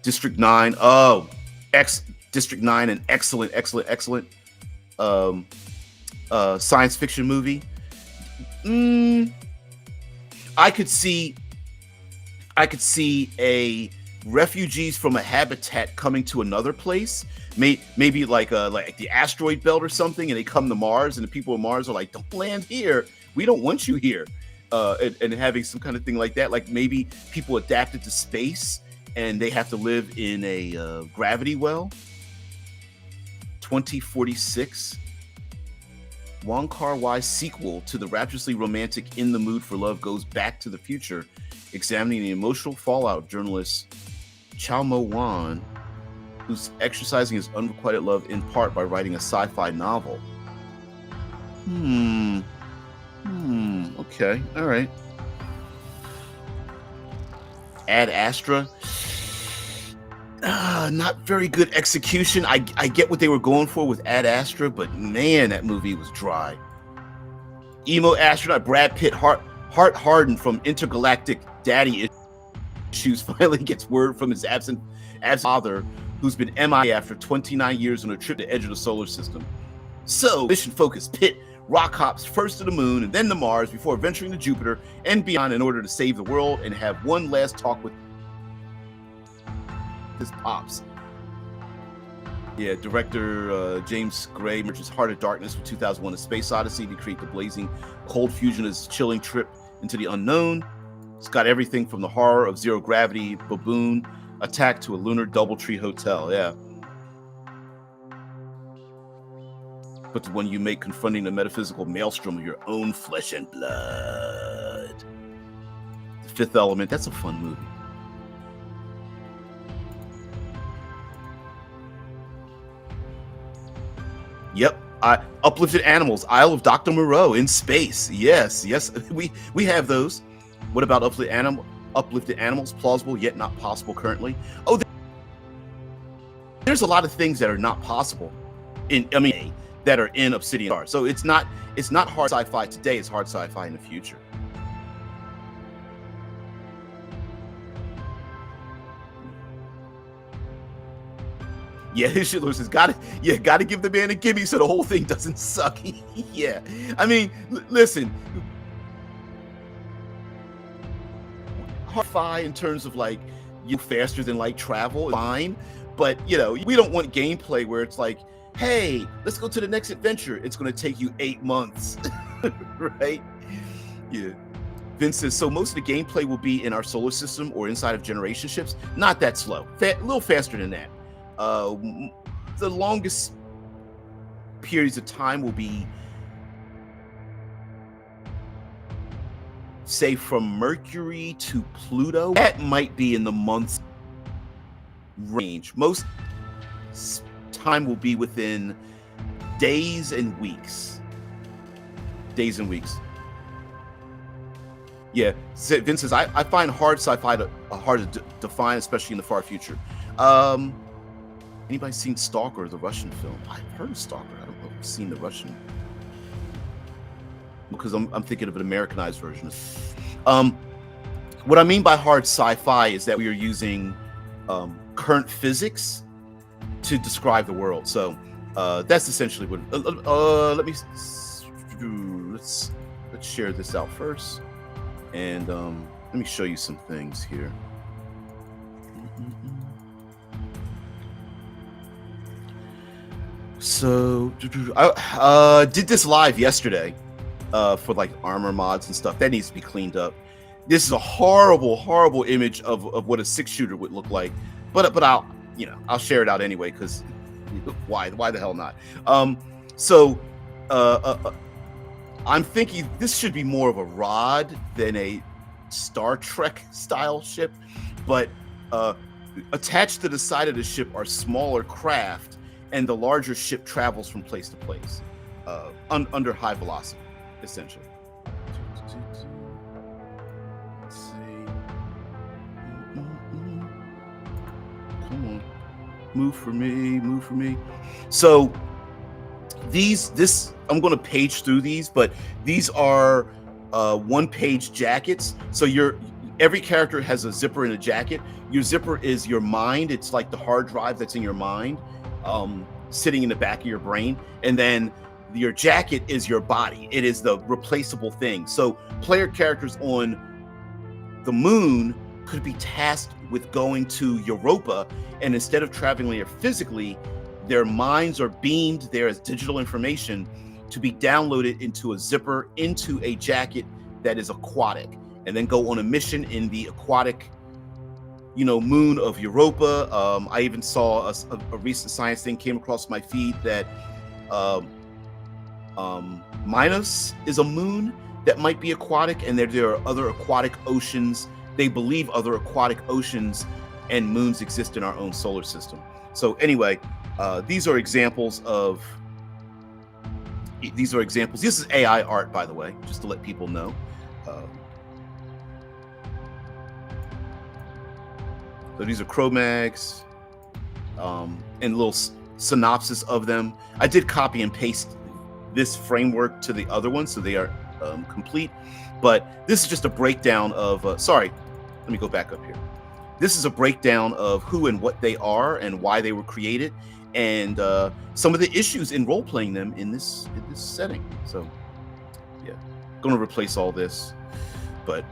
Speaker 1: District 9. Oh, District 9, an excellent science fiction movie. I could see a refugees from a habitat coming to another place, maybe like the asteroid belt or something, and they come to Mars, and the people of Mars are like, "Don't land here. We don't want you here." And having some kind of thing like that, like maybe people adapted to space and they have to live in a gravity well. 2046. Wong Kar-wai's sequel to the rapturously romantic In the Mood for Love goes back to the future, examining the emotional fallout of journalist Chow Mo-wan, who's exercising his unrequited love in part by writing a sci-fi novel. Okay, all right. Ad Astra. Not very good execution. I get what they were going for with Ad Astra, but man, that movie was dry. Emo astronaut Brad Pitt, heart hardened from intergalactic daddy issues, finally gets word from his absent father, who's been MIA after 29 years on a trip to the edge of the solar system. So, mission-focused Pitt rock hops first to the moon and then to Mars before venturing to Jupiter and beyond in order to save the world and have one last talk with his pops. Yeah, director James Gray merges Heart of Darkness with 2001: A Space Odyssey to create the blazing cold fusion of this chilling trip into the unknown. It's got everything from the horror of zero gravity baboon attack to a lunar DoubleTree hotel. Yeah. But the one you make confronting the metaphysical maelstrom of your own flesh and blood. The Fifth Element, that's a fun movie. Yep, Uplifted Animals, Isle of Dr. Moreau in space. Yes, we have those. What about Uplifted Animals, plausible yet not possible currently? Oh, there's a lot of things that are not possible that are in Obsidian Star. So it's not hard sci-fi today, it's hard sci-fi in the future. Yeah, his shit says, gotta give the man a gimme so the whole thing doesn't suck. Yeah, I mean, listen, sci-fi in terms of like you faster than light travel is fine, but you know, we don't want gameplay where it's like, hey, let's go to the next adventure. It's going to take you 8 months, right? Yeah. Vince says, so most of the gameplay will be in our solar system or inside of generation ships. Not that slow, a little faster than that. The longest periods of time will be, say, from Mercury to Pluto. That might be in the months range. Most time will be within days and weeks. Yeah, Vince says, I find hard sci-fi hard to define, especially in the far future. Anybody seen Stalker, the Russian film? I've heard of Stalker. I don't know if I've seen the Russian, because I'm thinking of an Americanized version. What I mean by hard sci-fi is that we are using current physics to describe the world. So that's essentially what. Let's share this out first, and let me show you some things here. So I did this live yesterday for like armor mods and stuff. That needs to be cleaned up. This is a horrible image of what a 6-shooter would look like. But I'll share it out anyway, because why the hell not? I'm thinking this should be more of a rod than a Star Trek style ship, but attached to the side of the ship are smaller craft, and the larger ship travels from place to place under high velocity, essentially. Let's see. Come on. Move for me. So I'm going to page through these, but these are one-page jackets. So every character has a zipper in a jacket. Your zipper is your mind. It's like the hard drive that's in your mind, sitting in the back of your brain. And then your jacket is your body. It is the replaceable thing. So player characters on the moon could be tasked with going to Europa, and instead of traveling there physically, their minds are beamed there as digital information to be downloaded into a zipper, into a jacket that is aquatic, and then go on a mission in the aquatic, moon of Europa. I even saw a recent science thing came across my feed that Minos is a moon that might be aquatic, and there are other aquatic oceans. They believe other aquatic oceans and moons exist in our own solar system. So anyway, these are examples. This is AI art, by the way, just to let people know. So these are Cro-Mags, and little synopsis of them. I did copy and paste this framework to the other one, so they are complete. But this is just a breakdown of, sorry, let me go back up here. This is a breakdown of who and what they are and why they were created, and some of the issues in role-playing them in this setting. So yeah, going to replace all this, but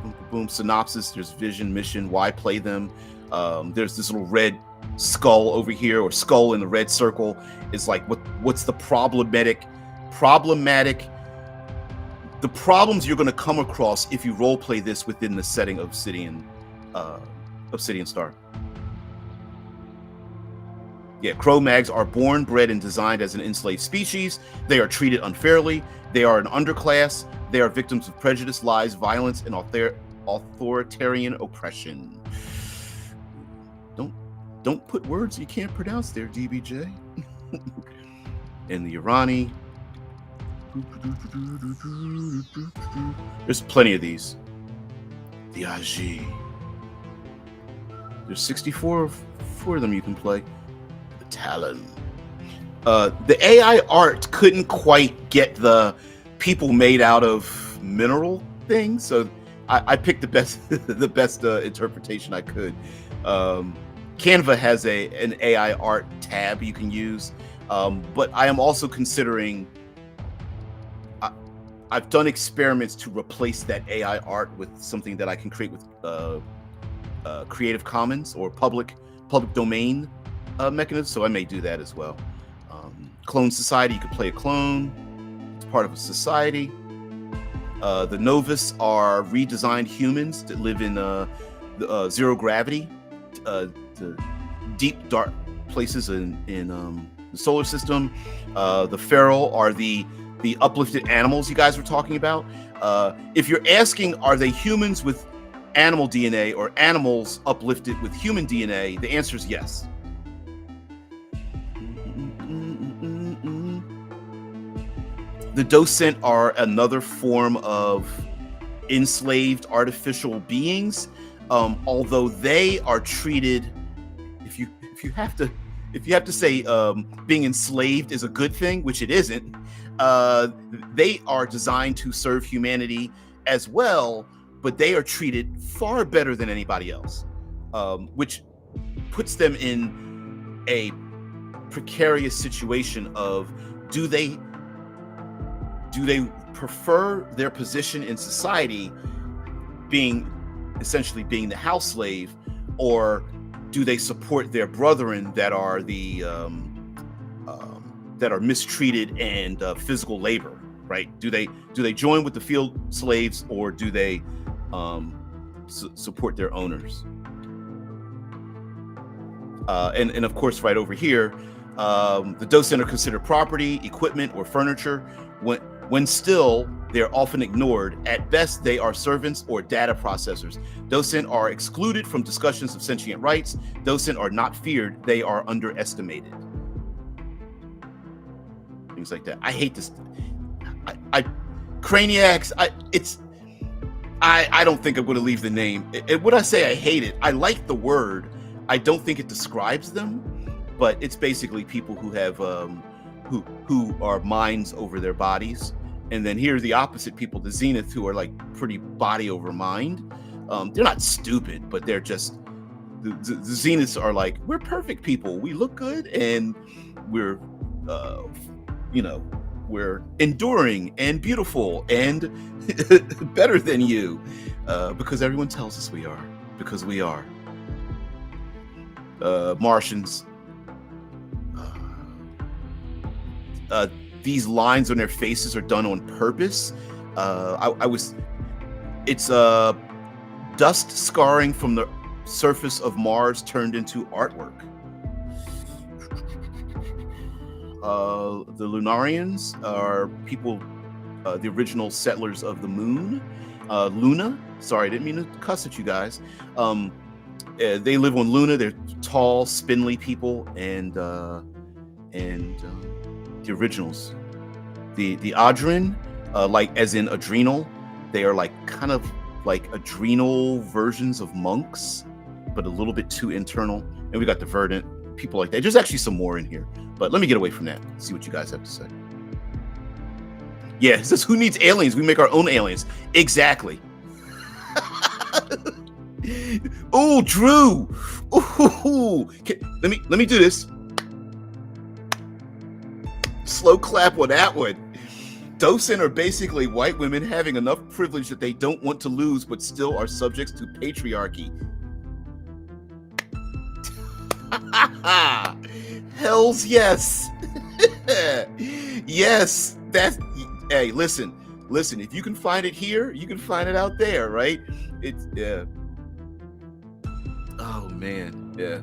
Speaker 1: boom, boom, boom, synopsis. There's vision, mission, why play them. There's this little red skull over here, or skull in the red circle. Is like what's the problematic the problems you're going to come across if you role play this within the setting of Obsidian Star. Yeah, Cro-Mags are born, bred, and designed as an enslaved species. They are treated unfairly. They are an underclass. They are victims of prejudice, lies, violence, and authoritarian oppression. Don't put words you can't pronounce there, DBJ. And the Irani. There's plenty of these. The Aji. There's 64 of them you can play. The Talon. The AI art couldn't quite get the people made out of mineral thing, so I picked the best interpretation I could. Canva has an AI art tab you can use, but I am also considering. I've done experiments to replace that AI art with something that I can create with Creative Commons or public domain mechanisms. So I may do that as well. Clone Society, you can play a clone. It's part of a society. The Novus are redesigned humans that live in zero gravity, the deep dark places in the solar system. The Feral are the uplifted animals you guys were talking about. If you're asking, are they humans with animal DNA or animals uplifted with human DNA, the answer is yes. The Docent are another form of enslaved artificial beings, although they are treated. If you have to say being enslaved is a good thing, which it isn't. They are designed to serve humanity as well, but they are treated far better than anybody else, which puts them in a precarious situation of do they prefer their position in society essentially being the house slave, or do they support their brethren that are that are mistreated and physical labor, right? Do they join with the field slaves, or do they support their owners? And of course, right over here, the Docent are considered property, equipment, or furniture. When still, they're often ignored. At best, they are servants or data processors. Docent are excluded from discussions of sentient rights. Docent are not feared. They are underestimated. Things like that. I hate this. Craniacs. I don't think I'm going to leave the name. When I say I hate it, I like the word. I don't think it describes them, but it's basically people who have who are minds over their bodies. And then here's the opposite people, the Zenith, who are like pretty body over mind. They're not stupid, but they're just the Zeniths are like, we're perfect people. We look good, and we're we're enduring and beautiful and better than you. Because everyone tells us we are. Because we are. Martians. These lines on their faces are done on purpose. It's dust scarring from the surface of Mars turned into artwork. The Lunarians are people, the original settlers of the moon. Luna, sorry, I didn't mean to cuss at you guys. They live on Luna. They're tall, spindly people, and the originals. The Adrin, like as in adrenal, they are like kind of like adrenal versions of monks, but a little bit too internal. And we got the Verdant, people like that. There's actually some more in here, but let me get away from that. See what you guys have to say. Yeah, it says, who needs aliens? We make our own aliens. Exactly. Oh, Drew. Ooh. Let me do this. Slow clap on that one. Docent are basically white women having enough privilege that they don't want to lose, but still are subjects to patriarchy. Hells yes. Yes, that's, hey, listen, if you can find it here, you can find it out there, right? It's, yeah. Oh man, yeah.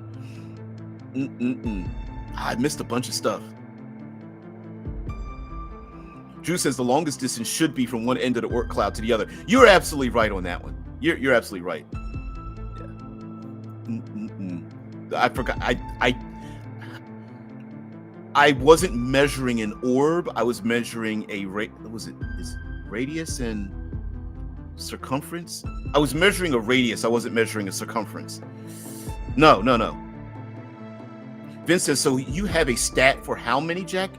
Speaker 1: I missed a bunch of stuff. Drew says the longest distance should be from one end of the Oort cloud to the other. You're absolutely right on that one. You're absolutely right. Yeah. I forgot. I wasn't measuring an orb. I was measuring a radius and circumference? I was measuring a radius. I wasn't measuring a circumference. No. Vince says, so you have a stat for how many jackets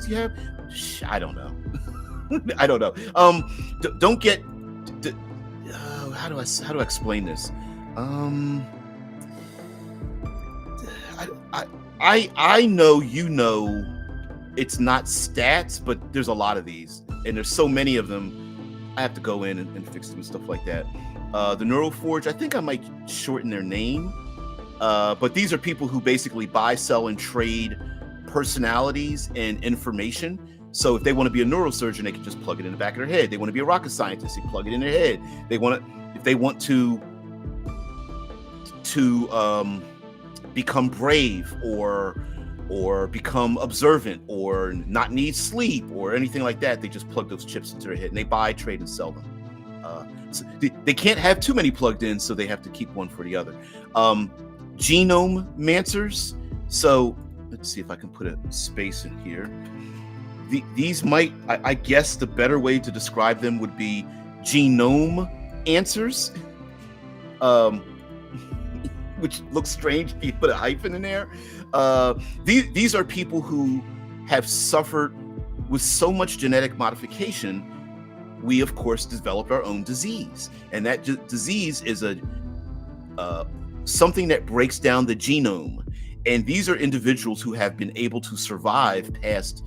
Speaker 1: you have? I don't know. I don't know. Don't get. How do I explain this? I know it's not stats, but there's a lot of these, and there's so many of them. I have to go in and fix them and stuff like that. The Neuroforge, I think I might shorten their name, but these are people who basically buy, sell, and trade personalities and information. So if they want to be a neurosurgeon, they can just plug it in the back of their head. They want to be a rocket scientist, they plug it in their head. If they want to become brave or become observant or not need sleep or anything like that, they just plug those chips into their head and they buy, trade, and sell them. So they can't have too many plugged in, so they have to keep one for the other. Genome mancers. So let's see if I can put a space in here. These might, I guess the better way to describe them would be genome answers, which looks strange if you put a hyphen in there. These are people who have suffered with so much genetic modification. We, of course, developed our own disease. And that disease is something that breaks down the genome. And these are individuals who have been able to survive past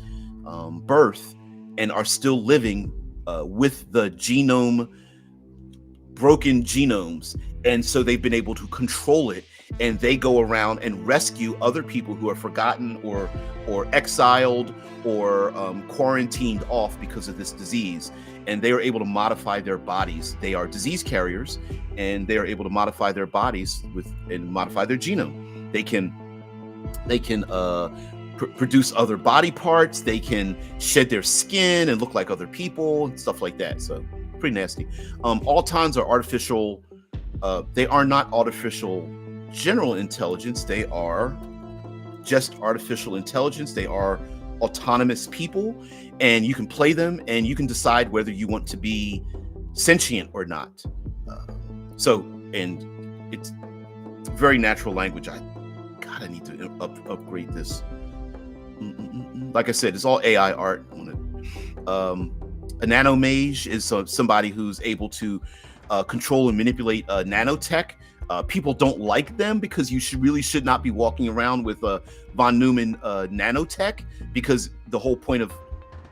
Speaker 1: birth and are still living with the broken genomes. And so they've been able to control it. And they go around and rescue other people who are forgotten or exiled or quarantined off because of this disease. And they are able to modify their bodies. They are disease carriers, and they are able to modify their bodies and modify their genome. They can produce other body parts. They can shed their skin and look like other people and stuff like that. So pretty nasty. Autons are artificial. They are not artificial general intelligence. They are just artificial intelligence. They are autonomous people, and you can play them and you can decide whether you want to be sentient or not. And it's very natural language. I need to upgrade this. Like I said, it's all AI art on it. A nanomage is somebody who's able to control and manipulate nanotech. People don't like them because you really should not be walking around with von Neumann nanotech, because the whole point of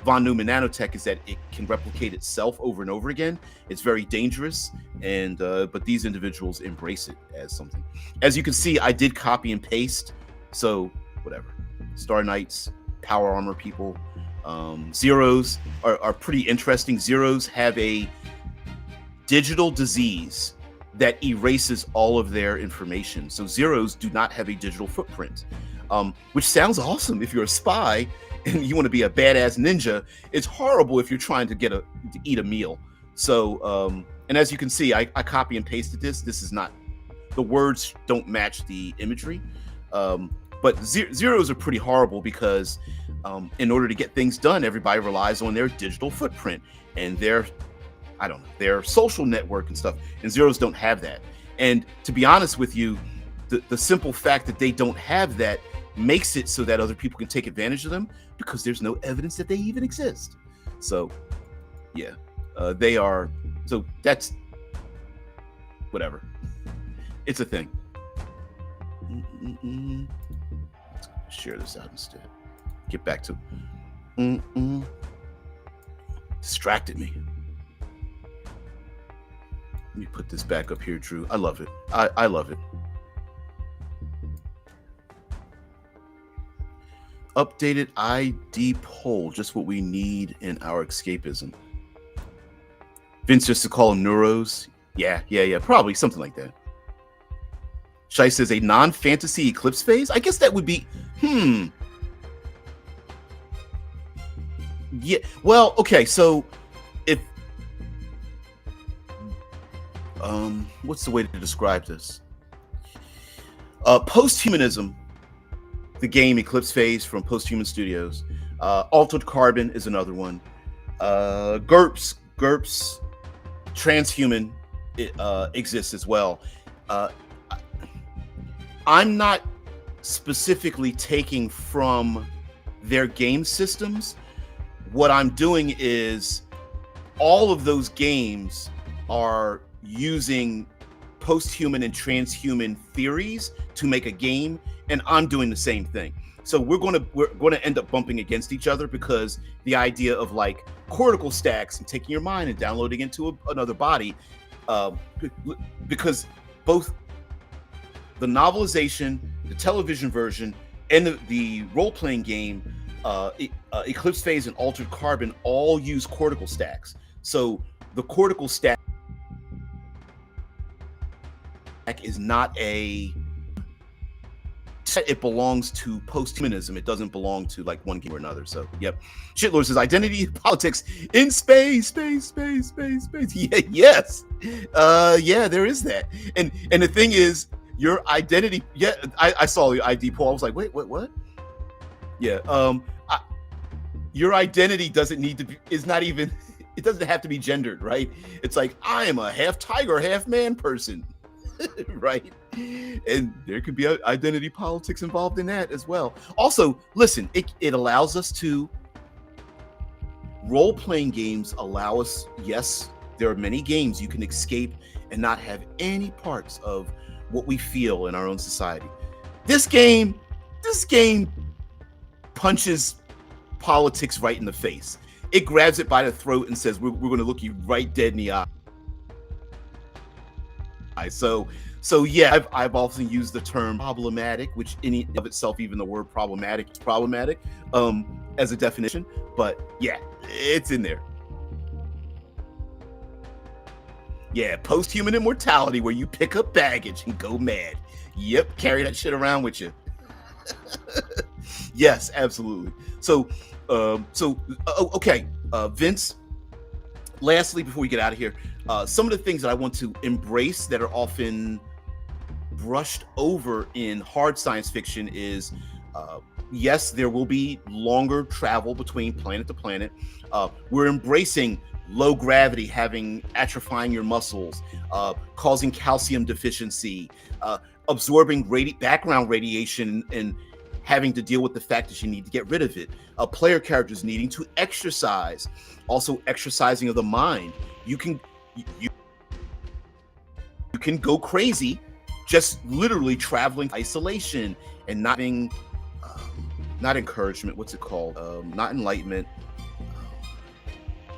Speaker 1: von Neumann nanotech is that it can replicate itself over and over again. It's very dangerous, and but these individuals embrace it as something. As you can see, I did copy and paste, so whatever. Star Knights, power armor people, Zeros are pretty interesting. Zeros have a digital disease that erases all of their information. So Zeros do not have a digital footprint, which sounds awesome if you're a spy and you want to be a badass ninja. It's horrible if you're trying to eat a meal. So, and as you can see, I copy and pasted this. This is not, the words don't match the imagery. But Zeros are pretty horrible because in order to get things done, everybody relies on their digital footprint and their social network and stuff. And Zeros don't have that. And to be honest with you, the simple fact that they don't have that makes it so that other people can take advantage of them because there's no evidence that they even exist. So, yeah, they are. So that's whatever. It's a thing. Let's share this out instead. Get back to. Distracted me. Let me put this back up here, Drew. I love it. I love it. Updated ID poll, just what we need in our escapism. Vince just to call them neuros. Yeah, probably something like that. Shai says a non-fantasy eclipse phase. I guess that would be. Yeah. Well, okay. So, if what's the way to describe this? Post-humanism, the game Eclipse Phase from Post-Human Studios. Altered Carbon is another one. GURPS, Transhuman exists as well. I'm not specifically taking from their game systems. What I'm doing is all of those games are using post-human and transhuman theories to make a game, and I'm doing the same thing. So we're going to end up bumping against each other because the idea of like cortical stacks and taking your mind and downloading into another body, because both the novelization, the television version, and the role-playing game, Eclipse Phase and Altered Carbon all use cortical stacks. So the cortical stack is not it belongs to post-humanism. It doesn't belong to like one game or another. So, yep. Shitlord says identity politics in space. Yeah, yes. Yeah, there is that. And the thing is, your identity. Yeah, I saw the ID poll. I was like, wait, what? Yeah. Your identity doesn't need to be. Is not even. It doesn't have to be gendered, right? It's like I am a half tiger, half man person. Right, and there could be identity politics involved in that as well. Also, listen, it allows us to role-playing games allow us. Yes, there are many games you can escape and not have any parts of what we feel in our own society. This game punches politics right in the face. It grabs it by the throat and says, we're going to look you right dead in the eye. So yeah, I've often used the term problematic, which in of itself, even the word problematic is problematic as a definition. But yeah, it's in there. Yeah, post-human immortality, where you pick up baggage and go mad. Yep, carry that shit around with you. Yes, absolutely. So, okay, Vince. Lastly, before we get out of here, some of the things that I want to embrace that are often brushed over in hard science fiction is, yes, there will be longer travel between planet to planet. We're embracing low gravity, atrophying your muscles, causing calcium deficiency, absorbing background radiation, and having to deal with the fact that you need to get rid of it. Player characters needing to exercise, also exercising of the mind. You can go crazy just literally traveling isolation and not being not encouragement, what's it called, not enlightenment,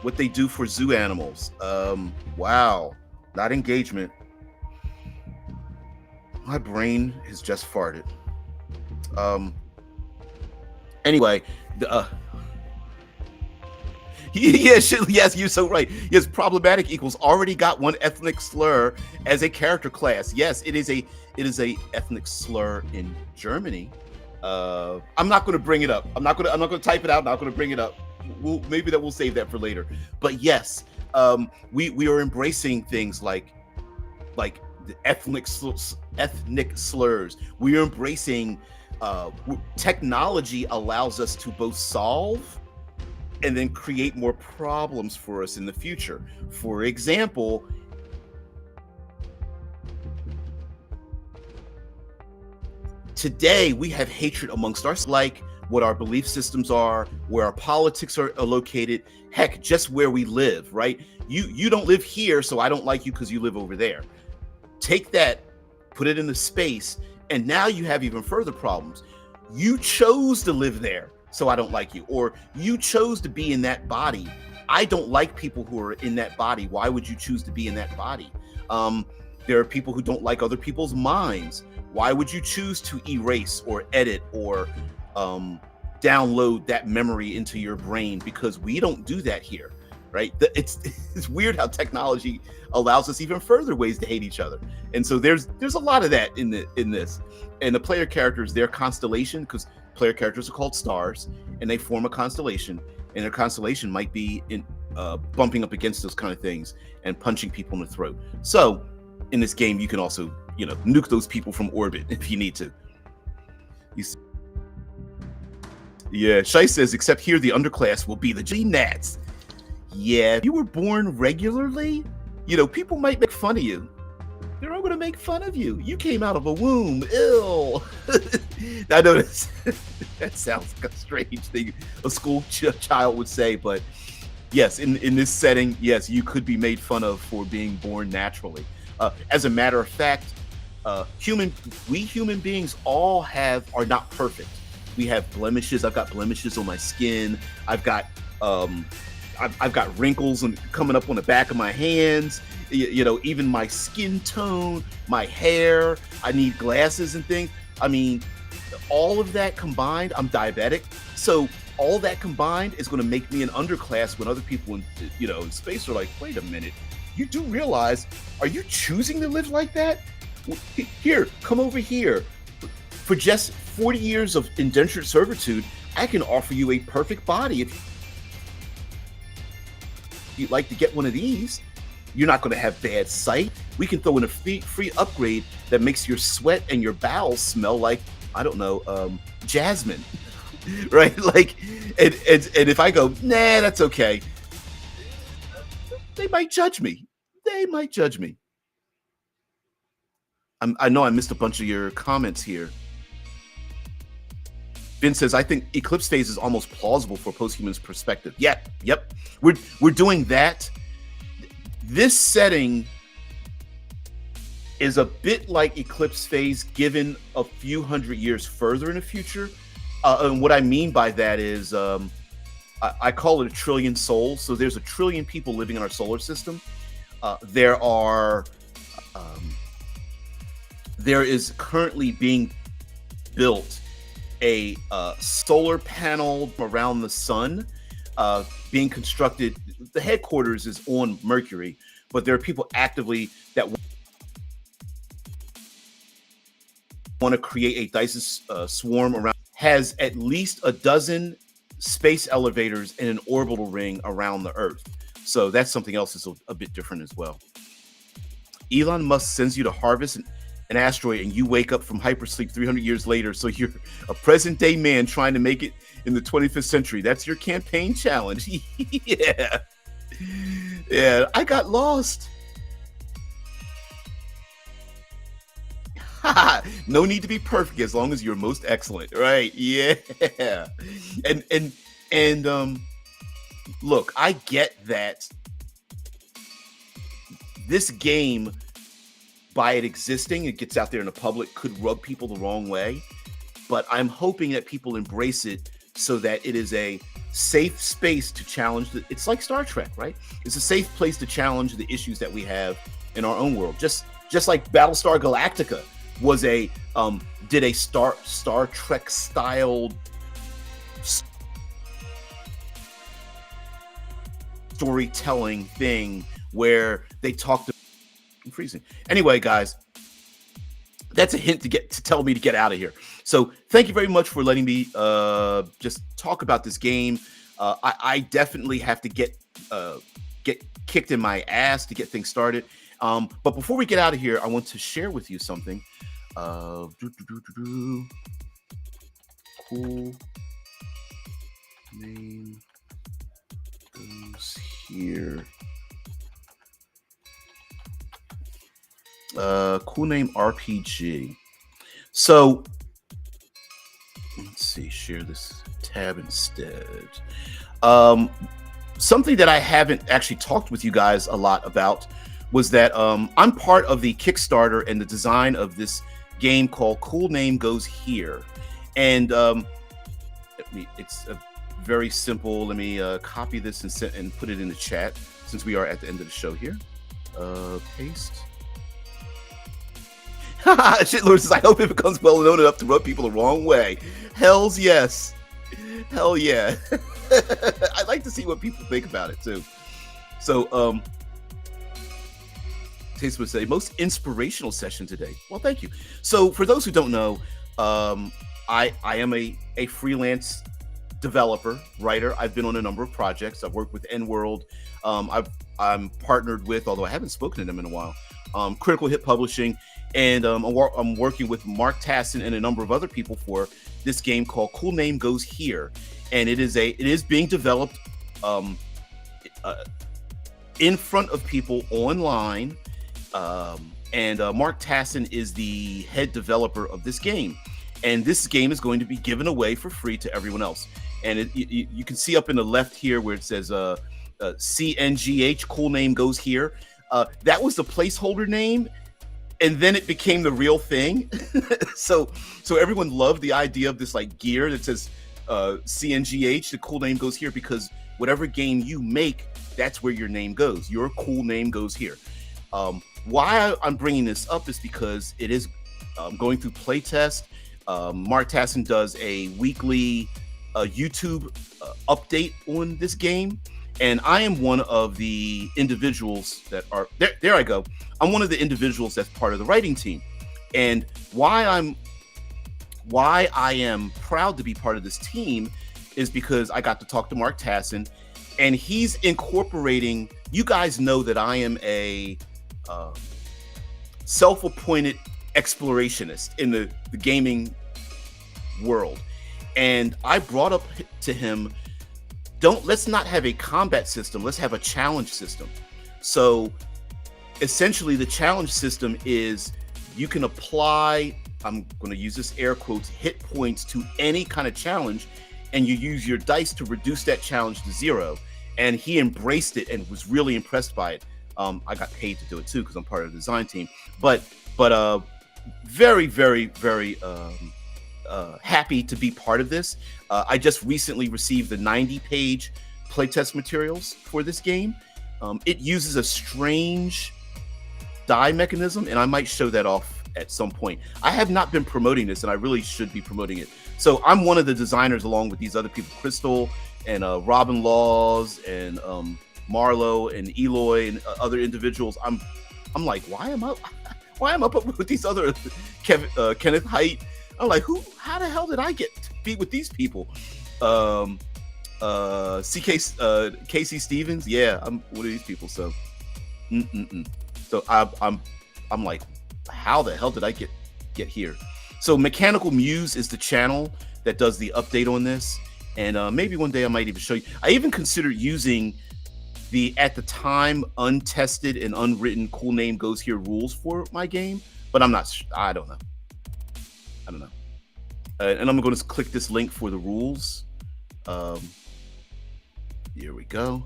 Speaker 1: what they do for zoo animals. Wow, not engagement. My brain has just farted. Anyway, yes, you're so right. Yes, problematic equals already got one ethnic slur as a character class. Yes, it is a ethnic slur in Germany. I'm not going to bring it up. I'm not going to type it out. I'm not going to bring it up. We'll save that for later. But yes, we are embracing things like the ethnic slurs. We are embracing technology allows us to both solve and then create more problems for us in the future. For example, today we have hatred amongst us, like what our belief systems are, where our politics are located, heck, just where we live, right? You don't live here, so I don't like you because you live over there. Take that, put it in the space, and now you have even further problems. You chose to live there, so I don't like you. Or you chose to be in that body. I don't like people who are in that body. Why would you choose to be in that body? There are people who don't like other people's minds. Why would you choose to erase or edit or download that memory into your brain? Because we don't do that here, right? It's weird how technology allows us even further ways to hate each other. And so there's a lot of that in this. And the player characters, their constellation, because player characters are called stars, and they form a constellation, and their constellation might be in bumping up against those kind of things and punching people in the throat. So in this game, you can also, nuke those people from orbit if you need to. Yeah, Shai says, except here the underclass will be the G-Nats. Yeah, if you were born regularly, people might make fun of you. They're all going to make fun of you. You came out of a womb. Ill. I know that sounds like a strange thing a school child would say, but yes, in this setting, yes, you could be made fun of for being born naturally. As a matter of fact, we human beings all are not perfect. We have blemishes. I've got blemishes on my skin. I've got wrinkles coming up on the back of my hands. Even my skin tone, my hair. I need glasses and things. I mean, all of that combined, I'm diabetic. So all that combined is going to make me an underclass when other people in space are like, wait a minute, you do realize, are you choosing to live like that? Here, come over here. For just 40 years of indentured servitude, I can offer you a perfect body. If you'd like to get one of these, you're not going to have bad sight. We can throw in a free upgrade that makes your sweat and your bowels smell like, I don't know, jasmine, right? Like, and if I go, nah, that's okay, they might judge me. I know I missed a bunch of your comments here. Vin says, I think eclipse phase is almost plausible for posthuman's perspective. Yep. We're doing that. This setting is a bit like eclipse phase given a few hundred years further in the future. And what I mean by that is I call it a trillion souls. So there's a trillion people living in our solar system. There is currently being built a solar panel around the sun being constructed. The headquarters is on Mercury, but there are people actively that want to create a Dyson swarm around. Has at least a dozen space elevators in an orbital ring around the Earth. So that's something else that's a bit different as well. Elon Musk sends you to harvest an asteroid and you wake up from hypersleep 300 years later. So you're a present day man trying to make it in the 25th century. That's your campaign challenge. Yeah, I got lost. No need to be perfect as long as you're most excellent, right? Yeah. And look, I get that this game, by it existing, it gets out there in the public, could rub people the wrong way. But I'm hoping that people embrace it so that it is a safe space to challenge it's like Star Trek, right? It's a safe place to challenge the issues that we have in our own world. Just like Battlestar Galactica was did a Star Trek styled storytelling thing where they talked to I'm freezing. Anyway, guys, that's a hint to tell me to get out of here. So thank you very much for letting me just talk about this game. I definitely have to get kicked in my ass to get things started. But before we get out of here, I want to share with you something. Cool name goes here. Cool name RPG. So let's see, share this tab instead. Something that I haven't actually talked with you guys a lot about was that I'm part of the Kickstarter and the design of this game called Cool Name Goes Here. And it's a very simple. Let me copy this and put it in the chat since we are at the end of the show here. Paste. Shitlord says, I hope it becomes well known enough to rub people the wrong way. Hells yes. Hell yeah. I'd like to see what people think about it too. So, Taste would say, most inspirational session today. Well, thank you. So for those who don't know, I am a freelance developer, writer. I've been on a number of projects. I've worked with N-World. I'm partnered with, although I haven't spoken to them in a while, Critical Hit Publishing. And I'm working with Mark Tassin and a number of other people for this game called Cool Name Goes Here, and it is being developed in front of people online. And Mark Tassin is the head developer of this game, and this game is going to be given away for free to everyone else. And you can see up in the left here where it says CNGH, Cool Name Goes Here. That was the placeholder name. And then it became the real thing. so everyone loved the idea of this like gear that says CNGH, the Cool Name Goes Here, because whatever game you make, that's where your name goes. Your cool name goes here. Why I'm bringing this up is because it is going through playtest. Mark Tassin does a weekly YouTube update on this game. And I am one of the individuals that are there. I go. I'm one of the individuals that's part of the writing team. And why I am proud to be part of this team is because I got to talk to Mark Tassin, and he's incorporating. You guys know that I am a self-appointed explorationist in the gaming world, and I brought up to him, let's not have a combat system, let's have a challenge system. So essentially the challenge system is you can apply, I'm going to use this air quotes, hit points to any kind of challenge, and you use your dice to reduce that challenge to 0. And he embraced it and was really impressed by it. I got paid to do it too because I'm part of the design team, but very, very, very happy to be part of this. I just recently received the 90-page playtest materials for this game. It uses a strange die mechanism, and I might show that off at some point. I have not been promoting this, and I really should be promoting it. So I'm one of the designers along with these other people, Crystal and Robin Laws and Marlo and Eloy and other individuals. I'm like, why am I up with these other Kenneth Height? I'm like, how the hell did I get to be with these people? Casey Stevens, yeah, I'm one of these people. So, so I'm like, how the hell did I get here? So Mechanical Muse is the channel that does the update on this, and maybe one day I might even show you. I even considered using the at the time untested and unwritten Cool Name Goes Here rules for my game, but I'm not. I don't know. And I'm going to click this link for the rules. Here we go.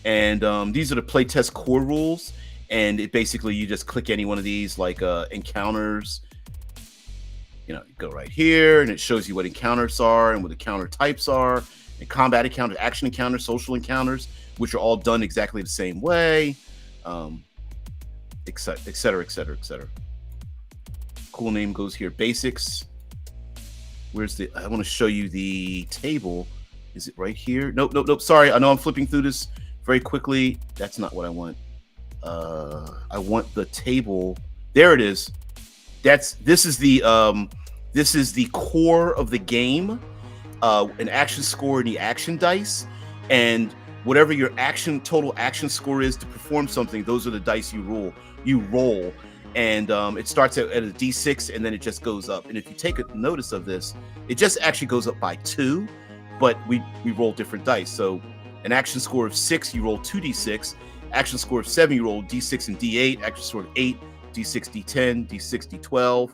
Speaker 1: And these are the playtest core rules. And it basically, you just click any one of these, like encounters. You go right here, and it shows you what encounters are and what the counter types are. and combat encounters, action encounters, social encounters, which are all done exactly the same way, et cetera, et cetera, et cetera. Cool name goes here. Basics. Where's the? I want to show you the table. Is it right here? Nope, nope, nope. Sorry, I know I'm flipping through this very quickly. That's not what I want. I want the table. There it is. This is the core of the game. An action score and the action dice, and whatever your total action score is to perform something, those are the dice you roll. And it starts at a D6 and then it just goes up. And if you take a notice of this, it just actually goes up by 2, but we roll different dice. So an action score of 6, you roll 2d6. Action score of 7, you roll d6 and d8. Action score of 8, d6, d10, d6, d12,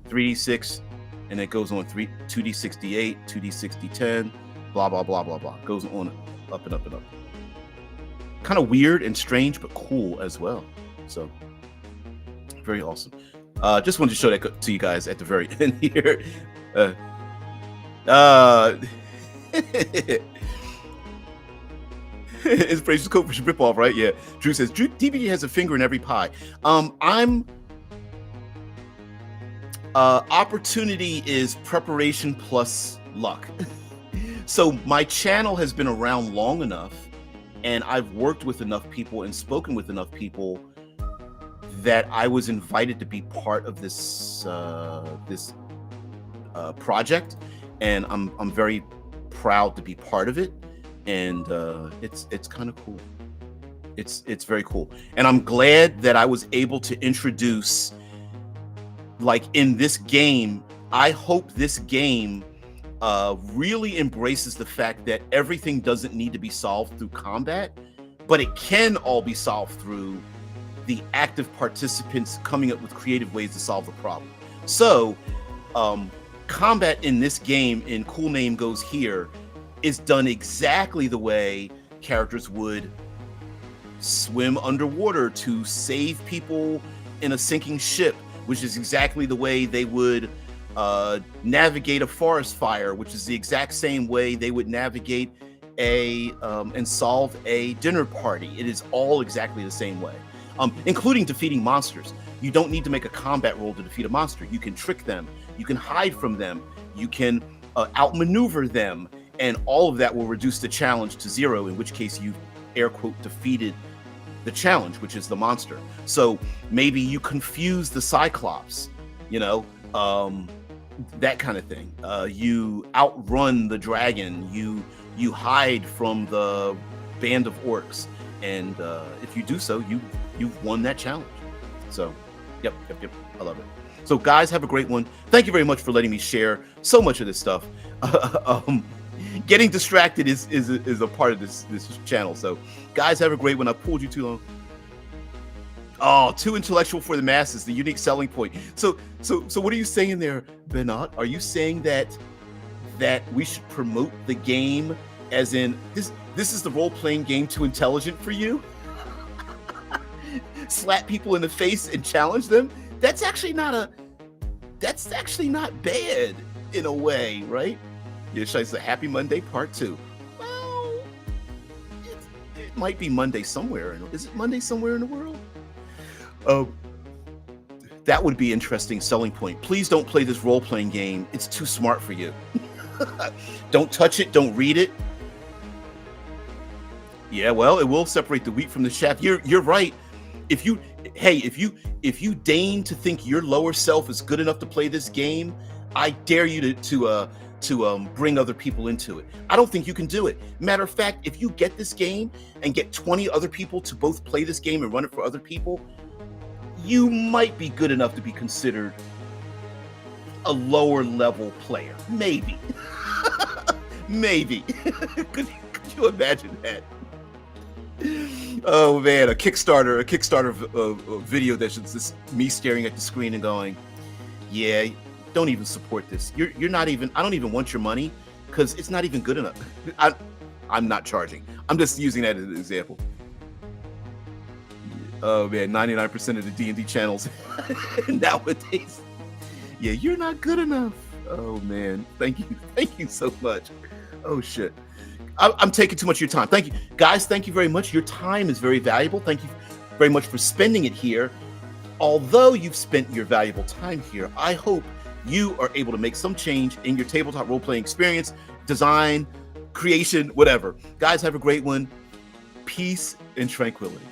Speaker 1: 3d6, and it goes on 2d6, d8, 2d6, d10, blah, blah, blah, blah, blah. Goes on up and up and up. Kind of weird and strange, but cool as well. So very awesome. Just wanted to show that to you guys at the very end here. Inspiration's code for rip off, right? Yeah. Drew says DBD has a finger in every pie. Opportunity is preparation plus luck. So my channel has been around long enough, and I've worked with enough people and spoken with enough people that I was invited to be part of this project, and I'm very proud to be part of it, and it's kind of cool. It's very cool, and I'm glad that I was able to introduce, like, in this game. I hope this game really embraces the fact that everything doesn't need to be solved through combat, but it can all be solved through the active participants coming up with creative ways to solve the problem. So combat in this game, in Cool Name Goes Here, is done exactly the way characters would swim underwater to save people in a sinking ship, which is exactly the way they would navigate a forest fire, which is the exact same way they would navigate and solve a dinner party. It is all exactly the same way. Including defeating monsters. You don't need to make a combat roll to defeat a monster. You can trick them, you can hide from them, you can outmaneuver them, and all of that will reduce the challenge to 0, in which case you air quote defeated the challenge, which is the monster. So maybe you confuse the Cyclops, that kind of thing. You outrun the dragon, you hide from the band of orcs, and if you do so, you've won that challenge. So yep, I love it. So guys, have a great one. Thank you very much for letting me share so much of this stuff. Getting distracted is a part of this channel. So guys, have a great one. I pulled you too long. Oh, too intellectual for the masses, the unique selling point. So what are you saying there, Benat? Are you saying that we should promote the game as in this is the role-playing game too intelligent for you? Slap people in the face and challenge them? That's actually not bad in a way, right? Yeah, it's a Happy Monday Part 2. Well, it might be Monday somewhere. Is it Monday somewhere in the world? That would be interesting selling point. Please don't play this role-playing game. It's too smart for you. Don't touch it. Don't read it. Yeah, well, it will separate the wheat from the chaff. You're right. If you deign to think your lower self is good enough to play this game, I dare you to bring other people into it. I don't think you can do it. Matter of fact, if you get this game and get 20 other people to both play this game and run it for other people, you might be good enough to be considered a lower level player. Maybe. Maybe. Could you imagine that? Oh man, a Kickstarter video that's just me staring at the screen and going, yeah, don't even support this. You're not even, I don't even want your money because it's not even good enough. I'm not charging. I'm just using that as an example. Oh man, 99% of the D&D channels nowadays. Yeah, you're not good enough. Oh man, thank you so much. Oh shit. I'm taking too much of your time. Thank you, guys. Thank you very much. Your time is very valuable. Thank you very much for spending it here. Although you've spent your valuable time here, I hope you are able to make some change in your tabletop role-playing experience, design, creation, whatever. Guys, have a great one. Peace and tranquility.